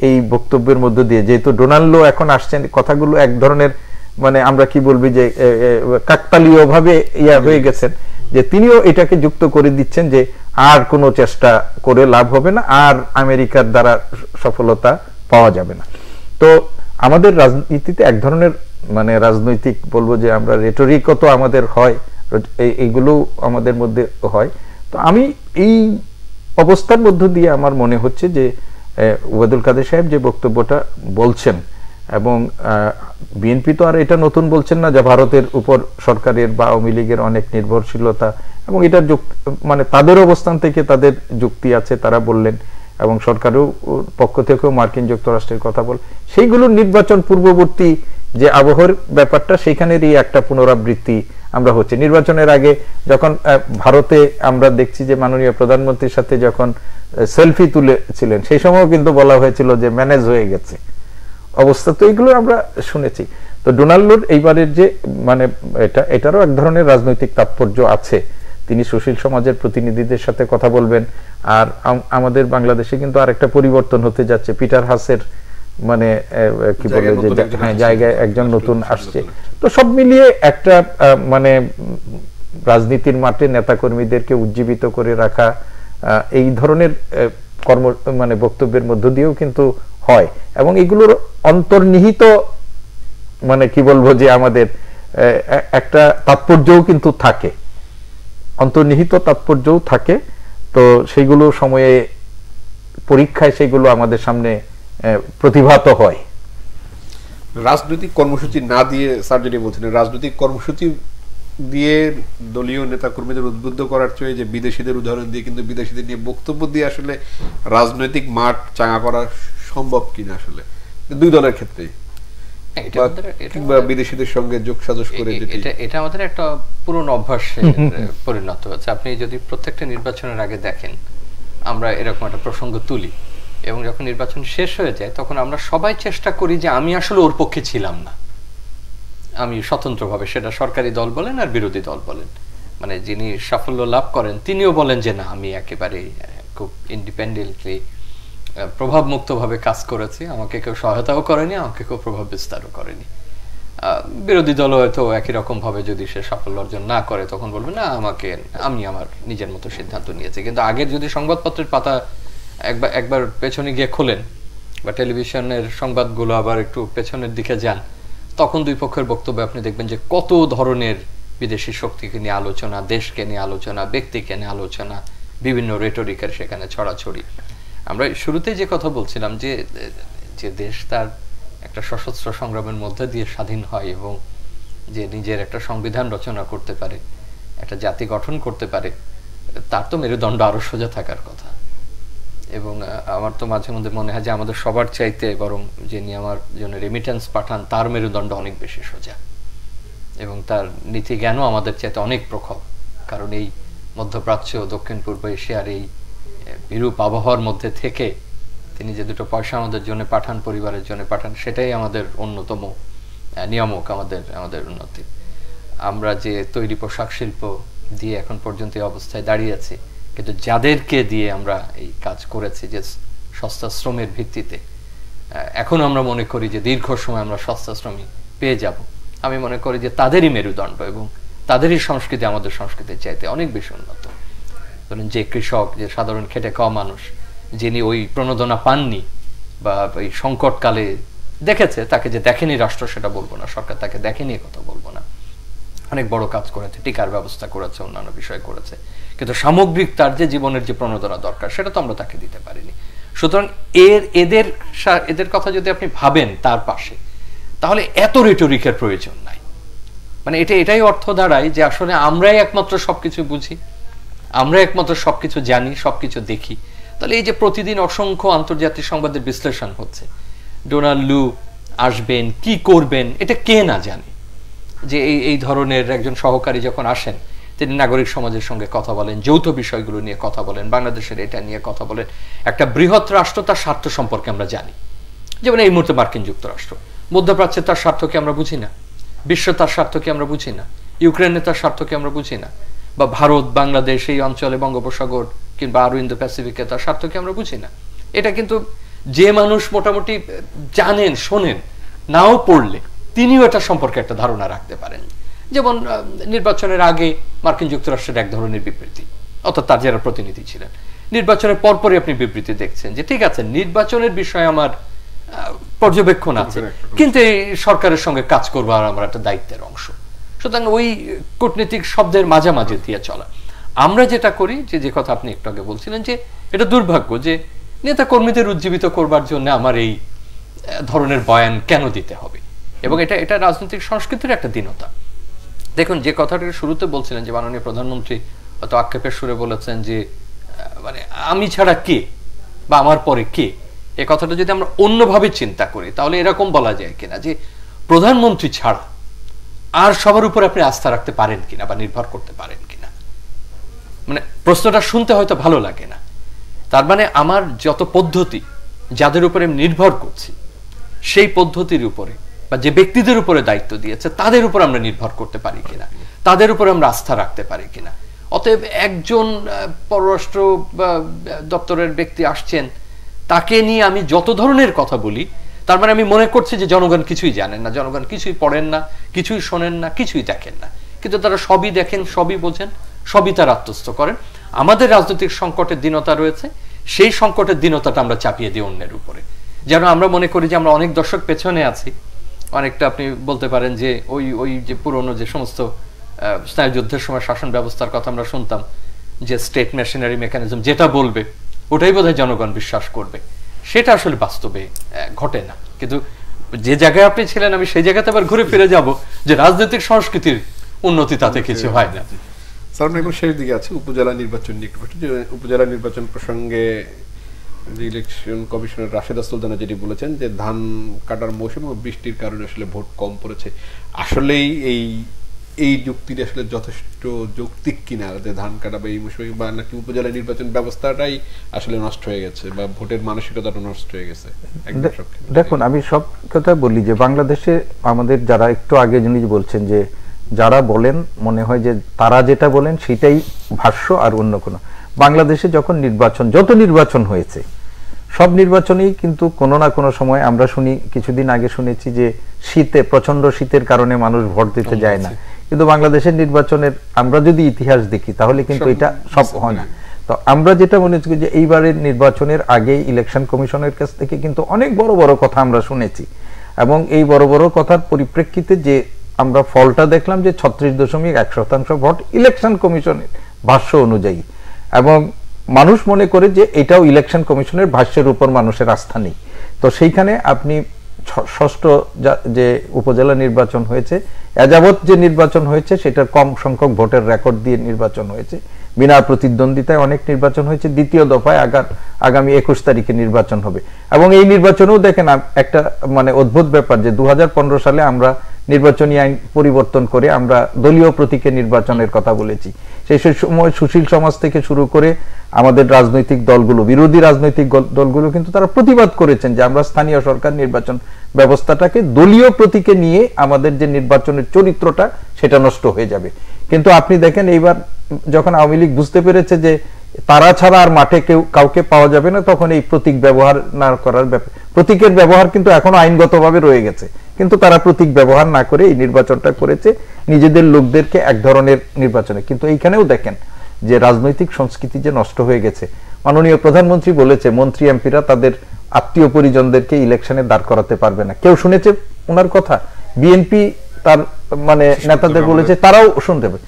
এই বক্তব্যের মধ্য দিয়ে, যেহেতু ডোনাল্ডো এখন আসছেন, কথাগুলো এক ধরনের মানে আমরা কি বলবি যে কাকতালীয় ভাবে হয়ে গেছেন, যে তিনিও এটাকে যুক্ত করে দিচ্ছেন যে আর কোনো চেষ্টা করে লাভ হবে না, আর আমেরিকার দ্বারা সফলতা পাওয়া যাবে না। তো আমাদের রাজনীতিতে এক ধরনের মানে রাজনৈতিক বলবো যে আমরা রেটরিকও তো আমাদের হয়, এইগুলো আমাদের মধ্যে হয়। তো আমি এই অবস্থার মধ্য দিয়ে আমার মনে হচ্ছে যে ওবায়দুল কাদের সাহেব যে বক্তব্যটা বলছেন, এবং বিএনপি তো আর এটা নতুন বলছেন না যে ভারতের উপর সরকারের বা আওয়ামী লীগের অনেক নির্ভরশীলতা, এবং এটার মানে তাদের অবস্থান থেকে তাদের যুক্তি আছে, তারা বললেন, এবং সরকারের পক্ষ থেকেও মার্কিন যুক্তরাষ্ট্রের কথা বল, সেইগুলোর নির্বাচন পূর্ববর্তী যে আবহাওয়ার ব্যাপারটা সেখানেরই একটা পুনরাবৃত্তি আমরা হচ্ছে। নির্বাচনের আগে যখন ভারতে আমরা দেখছি যে মাননীয় প্রধানমন্ত্রীর সাথে যখন সেলফি তুলেছিলেন, সেই সময়ও কিন্তু বলা হয়েছিল যে ম্যানেজ হয়ে গেছে অবস্থা। তো এগুলো আমরা শুনেছি। তো ডোনাল্ডোর এইবারের যে মানে এটারও এক ধরনের রাজনৈতিক তাৎপর্য আছে। তিনি সুশীল সমাজের প্রতিনিধিদের সাথে কথা বলবেন, আর আমাদের বাংলাদেশে কিন্তু আরেকটা পরিবর্তন হতে যাচ্ছে। পিটার হাসের মানে কি বলে যে জায়গায় একজন নতুন আসছে। তো সব মিলিয়ে একটা মানে রাজনীতির মাঠে নেতাকর্মীদেরকে উজ্জীবিত করে রাখা এই ধরনের কর্ম মানে বক্তব্যের মধ্য দিয়েও কিন্তু হয়, এবং এগুলোর অন্তর্নিহিত মানে কি বলবো যে আমাদের একটা তাৎপর্যও কিন্তু থাকে, অন্তর্নিহিত তাৎপর্যও থাকে। তো সেইগুলো সময়ে পরীক্ষায় সেগুলো আমাদের সামনে প্রতিভাত হয়। রাজনৈতিক কর্মসূচি না দিয়ে স্যার যেটি বলছেন, রাজনৈতিক কর্মসূচি দিয়ে দলীয় নেতা কর্মীদের উদ্বুদ্ধ করার চেয়ে যে বিদেশিদের উদাহরণ দিয়ে কিন্তু বিদেশিদের নিয়ে বক্তব্য দিয়ে আসলে রাজনৈতিক মাঠ চাঙা করা সম্ভব কিনা আসলে দুই দলের ক্ষেত্রেই, কিংবা বিদেশিদের সঙ্গে যোগ সাজস করে, এটা আমাদের একটা পুরনো অভ্যাসে পরিণত হচ্ছে। আপনি যদি প্রত্যেকটা নির্বাচনের আগে দেখেন, আমরা এরকম একটা প্রসঙ্গ তুলি, এবং যখন নির্বাচন শেষ হয়ে যায় তখন আমরা সবাই চেষ্টা করি যে আমি আসলে ওর পক্ষে ছিলাম না, আমি স্বতন্ত্রভাবে, সেটা সরকারি দল বলেন আর বিরোধী দল বলেন, মানে যিনি সাফল্য লাভ করেন তিনিও বলেন যে না, আমি একেবারে খুব ইন্ডিপেন্ডেন্টলি প্রভাবমুক্তভাবে কাজ করেছি, আমাকে কেউ সহায়তাও করেনি, আমাকে কেউ প্রভাব বিস্তারও করেনি। বিরোধী দল হয়তো একই রকম ভাবে যদি সে সাফল্য অর্জন না করে তখন বলবে না, আমি আমার নিজের মতো সিদ্ধান্ত নিয়েছি। কিন্তু আগের যদি সংবাদপত্রের পাতা একবার পেছনে গিয়ে খোলেন, বা টেলিভিশনের সংবাদগুলো আবার একটু পেছনের দিকে যান, তখন দুই পক্ষের বক্তব্য আপনি দেখবেন যে কত ধরনের বিদেশি শক্তিকে নিয়ে আলোচনা, দেশকে নিয়ে আলোচনা, ব্যক্তিকে নিয়ে আলোচনা, বিভিন্ন রেটরিকের সেখানে ছড়াছড়ি। আমরা শুরুতে যে কথা বলছিলাম যে দেশ তার একটা সশস্ত্র সংগ্রামের মধ্যে দিয়ে স্বাধীন হয়, এবং যে নিজের একটা সংবিধান রচনা করতে পারে, একটা জাতি গঠন করতে পারে, তার তো মেরুদণ্ড আরো সোজা থাকার কথা। এবং আমার তো মাঝে মধ্যে মনে হয় যে আমাদের সবার চাইতে বরং যিনি আমার জন্য রেমিটেন্স পাঠান তার মেরুদণ্ড অনেক বেশি সোজা, এবং তার নীতি জ্ঞানও আমাদের চাইতে অনেক প্রখর। কারণ এই মধ্যপ্রাচ্য, দক্ষিণ পূর্ব এশিয়ার এই বিরূপ আবহাওয়ার মধ্যে থেকে তিনি যে দুটো পয়সা আমাদের জন্য পাঠান, পরিবারের জন্য পাঠান, সেটাই আমাদের অন্যতম নিয়ামক, আমাদের উন্নতি। আমরা যে তৈরি পোশাক শিল্প দিয়ে এখন পর্যন্ত এই অবস্থায় দাঁড়িয়ে আছি, কিন্তু যাদেরকে দিয়ে আমরা এই কাজ করেছি যে সস্তা শ্রমের ভিত্তিতে, এখন আমরা মনে করি যে দীর্ঘ সময় আমরা সস্তা শ্রমই পেয়ে যাব। আমি মনে করি যে তাদেরই মেরুদণ্ড এবং তাদেরই সংস্কৃতি আমাদের সংস্কৃতির চাইতে অনেক বেশি উন্নত। ধরেন যে কৃষক, যে সাধারণ খেটে খাওয়া মানুষ, যিনি ওই প্রণোদনা পাননি বা এই সংকটকালে দেখেছে, তাকে যে দেখেনি রাষ্ট্র সেটা বলবো না, সরকার তাকে দেখেনি কথা বলবো না, অনেক বড় কাজ করেছে, টিকার ব্যবস্থা করেছে, অন্যান্য বিষয় করেছে, কিন্তু সামগ্রিক তার যে জীবনের যে প্রণোদনা দরকার সেটা তো আমরা তাকে দিতে পারিনি। সুতরাং এদের কথা যদি আপনি ভাবেন তার পাশে, তাহলে এত রেটরিকের প্রয়োজন নাই। মানে এটাই অর্থ দাঁড়ায় যে আসলে আমরাই একমাত্র সবকিছু বুঝি, আমরা একমাত্র সবকিছু জানি, সবকিছু দেখি। তাহলে এই যে প্রতিদিন অসংখ্য আন্তর্জাতিক সংবাদের বিশ্লেষণ হচ্ছে, ডোনাল্ড লু আসবেন, কি করবেন, এটা কে না জানে। যে এই ধরনের একজন সহকারী যখন আসেন, তিনি নাগরিক সমাজের সঙ্গে কথা বলেন, যৌথ বিষয়গুলো নিয়ে কথা বলেন, বাংলাদেশের এটা নিয়ে কথা বলেন। একটা বৃহৎ রাষ্ট্র তার স্বার্থ সম্পর্কে আমরা জানি, যেমন এই মুহূর্তে মার্কিন যুক্তরাষ্ট্র। মধ্যপ্রাচ্যে তার স্বার্থকে আমরা বুঝি না, বিশ্ব তার স্বার্থকে আমরা বুঝি না, ইউক্রেনের তার স্বার্থকে আমরা বুঝি না, বা ভারত বাংলাদেশ এই অঞ্চলে বঙ্গোপসাগর কিংবা আরো ইন্দো প্যাসিফিকে তার স্বার্থকে আমরা বুঝি না। এটা কিন্তু যে মানুষ মোটামুটি জানেন শোনেন নাও পড়লে তিনিও এটা সম্পর্কে একটা ধারণা রাখতে পারেন। যেমন নির্বাচনের আগে মার্কিন যুক্তরাষ্ট্রের এক ধরনের বিবৃতি, অর্থাৎ তার যারা প্রতিনিধি ছিলেন, নির্বাচনের পরপরই আপনি বিবৃতি দেখছেন যে ঠিক আছে নির্বাচনের বিষয়ে আমার পর্যবেক্ষণ আছে, কিন্তু এই সরকারের সঙ্গে কাজ করবো আর আমার একটা দায়িত্বের অংশ। সুতরাং ওই কূটনীতিক শব্দের মাঝামাঝি দিয়ে চলা। আমরা যেটা করি যে কথা আপনি একটু আগে বলছিলেন যে এটা দুর্ভাগ্য যে নেতা কর্মীদের উজ্জীবিত করবার জন্য আমার এই ধরনের বয়ান কেন দিতে হবে, এবং এটা রাজনৈতিক সংস্কৃতির একটা দীনতা। দেখুন যে কথাটা শুরুতে বলছিলেন যে মাননীয় প্রধানমন্ত্রী হয়তো আক্ষেপের সুরে বলেছেন যে মানে আমি ছাড়া কে বা আমার পরে কে, এই কথাটা যদি আমরা অন্যভাবে চিন্তা করি তাহলে এরকম বলা যায় কিনা যে প্রধানমন্ত্রী ছাড়া আর সবার উপর আপনি আস্থা রাখতে পারেন কিনা বা নির্ভর করতে পারেন কিনা। মানে প্রশ্নটা শুনতে হয়তো ভালো লাগে না, তার মানে আমার যত পদ্ধতি যাদের উপরে নির্ভর করছি সেই পদ্ধতির উপরে বা যে ব্যক্তিদের উপরে দায়িত্ব দিয়েছে তাদের উপর আমরা নির্ভর করতে পারি কিনা, তাদের উপর আমরা আস্থা রাখতে পারি কিনা। অতএব একজন পররাষ্ট্র দপ্তরের ব্যক্তি আসছেন, তাকে নিয়ে আমি যত ধরনের কথা বলি তার মানে আমি মনে করছি যে জনগণ কিছুই জানেন না, জনগণ কিছুই পড়েন না, কিছুই শোনেন না, কিছুই দেখেন না, কিন্তু তারা সবই দেখেন, সবই বোঝেন, সবই তার আত্মস্থ করেন। আমাদের রাজনৈতিক সংকটের দীনতা রয়েছে, সেই সংকটের দীনতাটা আমরা চাপিয়ে দিই অন্যের উপরে, যেন আমরা মনে করি যে আমরা অনেক দশক পেছনে আছি। অনেকটা আপনি বলতে পারেন যে ওই যে পুরনো যে সমস্ত স্নায়ুযুদ্ধের সময় শাসন ব্যবস্থার কথা আমরা শুনতাম যে স্টেট মেশিনারি মেকানিজম যেটা বলবে ওটাই বোধহয় জনগণ বিশ্বাস করবে, সেটা আসলে বাস্তবে ঘটে না। কিন্তু যে জায়গায় আপনি ছিলেন আমি সেই জায়গাতে আবার ঘুরে ফিরে যাব যে রাজনৈতিক সংস্কৃতির উন্নতি তাতে কিছু হয় না। স্যার আমরা এখন শেষ দিকে আছি, উপজেলা নির্বাচন নিয়ে একটু যে উপজেলা নির্বাচন প্রসঙ্গে ইলেকশন কমিশনার রাশেদা সুলতানা যেটি বলেছেন যে ধান কাটার মৌসুম ও বৃষ্টির কারণে আসলে ভোট কম পড়েছে, আসলেই এই যুক্তিটা আসলে যথেষ্ট যৌক্তিক কিনা যে ধান কাটা বা এই মৌসুমে, বা নাকি উপজেলা নির্বাচন ব্যবস্থাটাই আসলে নষ্ট হয়ে গেছে বা ভোটের মানসিকতাটা নষ্ট হয়ে গেছে? দেখুন আমি সব কথা বলি যে বাংলাদেশে আমাদের যারা একটু আগে যিনি বলছেন যে যারা বলেন মনে হয় যে তারা যেটা বলেন সেটাই ভাষ্য আর অন্য কোনো, বাংলাদেশে যখন যত নির্বাচন হয়েছে সব নির্বাচনেই কিন্তু কোনো না কোনো সময় আমরা শুনি, কিছুদিন আগে শুনেছি যে শীতে প্রচন্ড শীতের কারণে মানুষ ভোট দিতে যায় না, কিন্তু বাংলাদেশের নির্বাচনের আমরা যদি ইতিহাস দেখি তাহলে কিন্তু এটা সব হয় না। তো আমরা যেটা মনে করি যে এইবারের নির্বাচনের আগে ইলেকশন কমিশনের কাছ থেকে কিন্তু অনেক বড় বড় কথা আমরা শুনেছি, এবং এই বড় বড় কথার পরিপ্রেক্ষিতে যে আমরা ফলটা দেখলাম যে 36.1% ভোট ইলেকশন কমিশনের ভাষ্য অনুযায়ী, এবং মানুষ মনে করে যে এটাও ইলেকশন কমিশনের ভাষ্যের উপর মানুষের আস্থা নেই। তো সেইখানে আপনি ষষ্ঠ যে উপজেলা নির্বাচন হয়েছে, এযাবৎ যে নির্বাচন হয়েছে সেটার কম সংখ্যক ভোটের রেকর্ড দিয়ে নির্বাচন হয়েছে, বিনা প্রতিদ্বন্দ্বিতায় অনেক নির্বাচন হয়েছে। দ্বিতীয় দফায় আগামী 21 তারিখে নির্বাচন হবে, এবং এই নির্বাচনেও দেখেন একটা মানে অদ্ভুত ব্যাপার যে 2015 সালে আমরা নির্বাচনী আইন পরিবর্তন করে আমরা দলীয় প্রতীকে নির্বাচনের কথা বলেছি। সেই সময় সুশীল সমাজ থেকে শুরু করে আমাদের রাজনৈতিক দলগুলো, বিরোধী রাজনৈতিক দলগুলো কিন্তু তারা প্রতিবাদ করেছেন যে আমরা স্থানীয় সরকার নির্বাচন ব্যবস্থাটাকে দলীয় প্রতীকে নিয়ে আমাদের যে নির্বাচনের চরিত্রটা সেটা নষ্ট হয়ে যাবে। কিন্তু আপনি দেখেন এইবার যখন আওয়ামী লীগ বুঝতে পেরেছে যে তারা ছাড়া আর মাঠে কাউকে পাওয়া যাবে না, তখন এই প্রতীক ব্যবহার না করার ব্যাপার, প্রতীকের ব্যবহার কিন্তু এখনো আইনগতভাবে রয়ে গেছে, কিন্তু তারা প্রতীক ব্যবহার না করে এই নির্বাচনটা করেছে নিজেদের লোকদেরকে এক ধরনের নির্বাচনে। কিন্তু এইখানেও দেখেন যে রাজনৈতিক সংস্কৃতি যে নষ্ট হয়ে গেছে। মাননীয় প্রধানমন্ত্রী বলেছে মন্ত্রী এমপিরা তাদের আত্মীয় পরিজনদেরকে ইলেকশনে দাঁড় করাতে পারবে না। কেউ শুনেছে ওনার কথা? বিএনপি তার মানে নেতাদের বলেছে, তারাও শুনতে পাবে।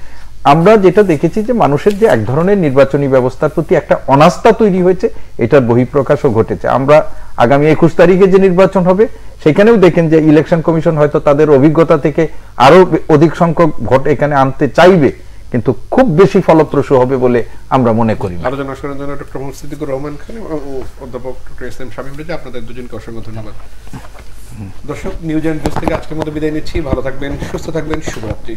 আমরা যেটা দেখেছি যে মানুষের যে এক ধরনের নির্বাচনী ব্যবস্থার প্রতি একটা অনাস্থা তৈরি হয়েছে, এটার বহিঃপ্রকাশও ঘটেছে। আমরা আগামী 21 তারিখে যে নির্বাচন হবে সেখানেও দেখেন যে ইলেকশন কমিশন হয়তো তাদের অভিজ্ঞতা থেকে আরো অধিক সংখ্যক ভোট এখানে আনতে চাইবে, কিন্তু খুব বেশি ফলপ্রসূ হবে বলে আমরা মনে করি। আলোচনা করার জন্য ডক্টর মোহাম্মদ সিদ্দিকুর রহমান খান এবং অধ্যাপক doctor S M Shamim Reza, আপনাদের দুজনকে অসংখ্য ধন্যবাদ। দর্শক, নিউজ এন্ড ভিউজ থেকে আজকের মতো বিদায় নিচ্ছি। ভালো থাকবেন, সুস্থ থাকবেন, শুভরাত্রি।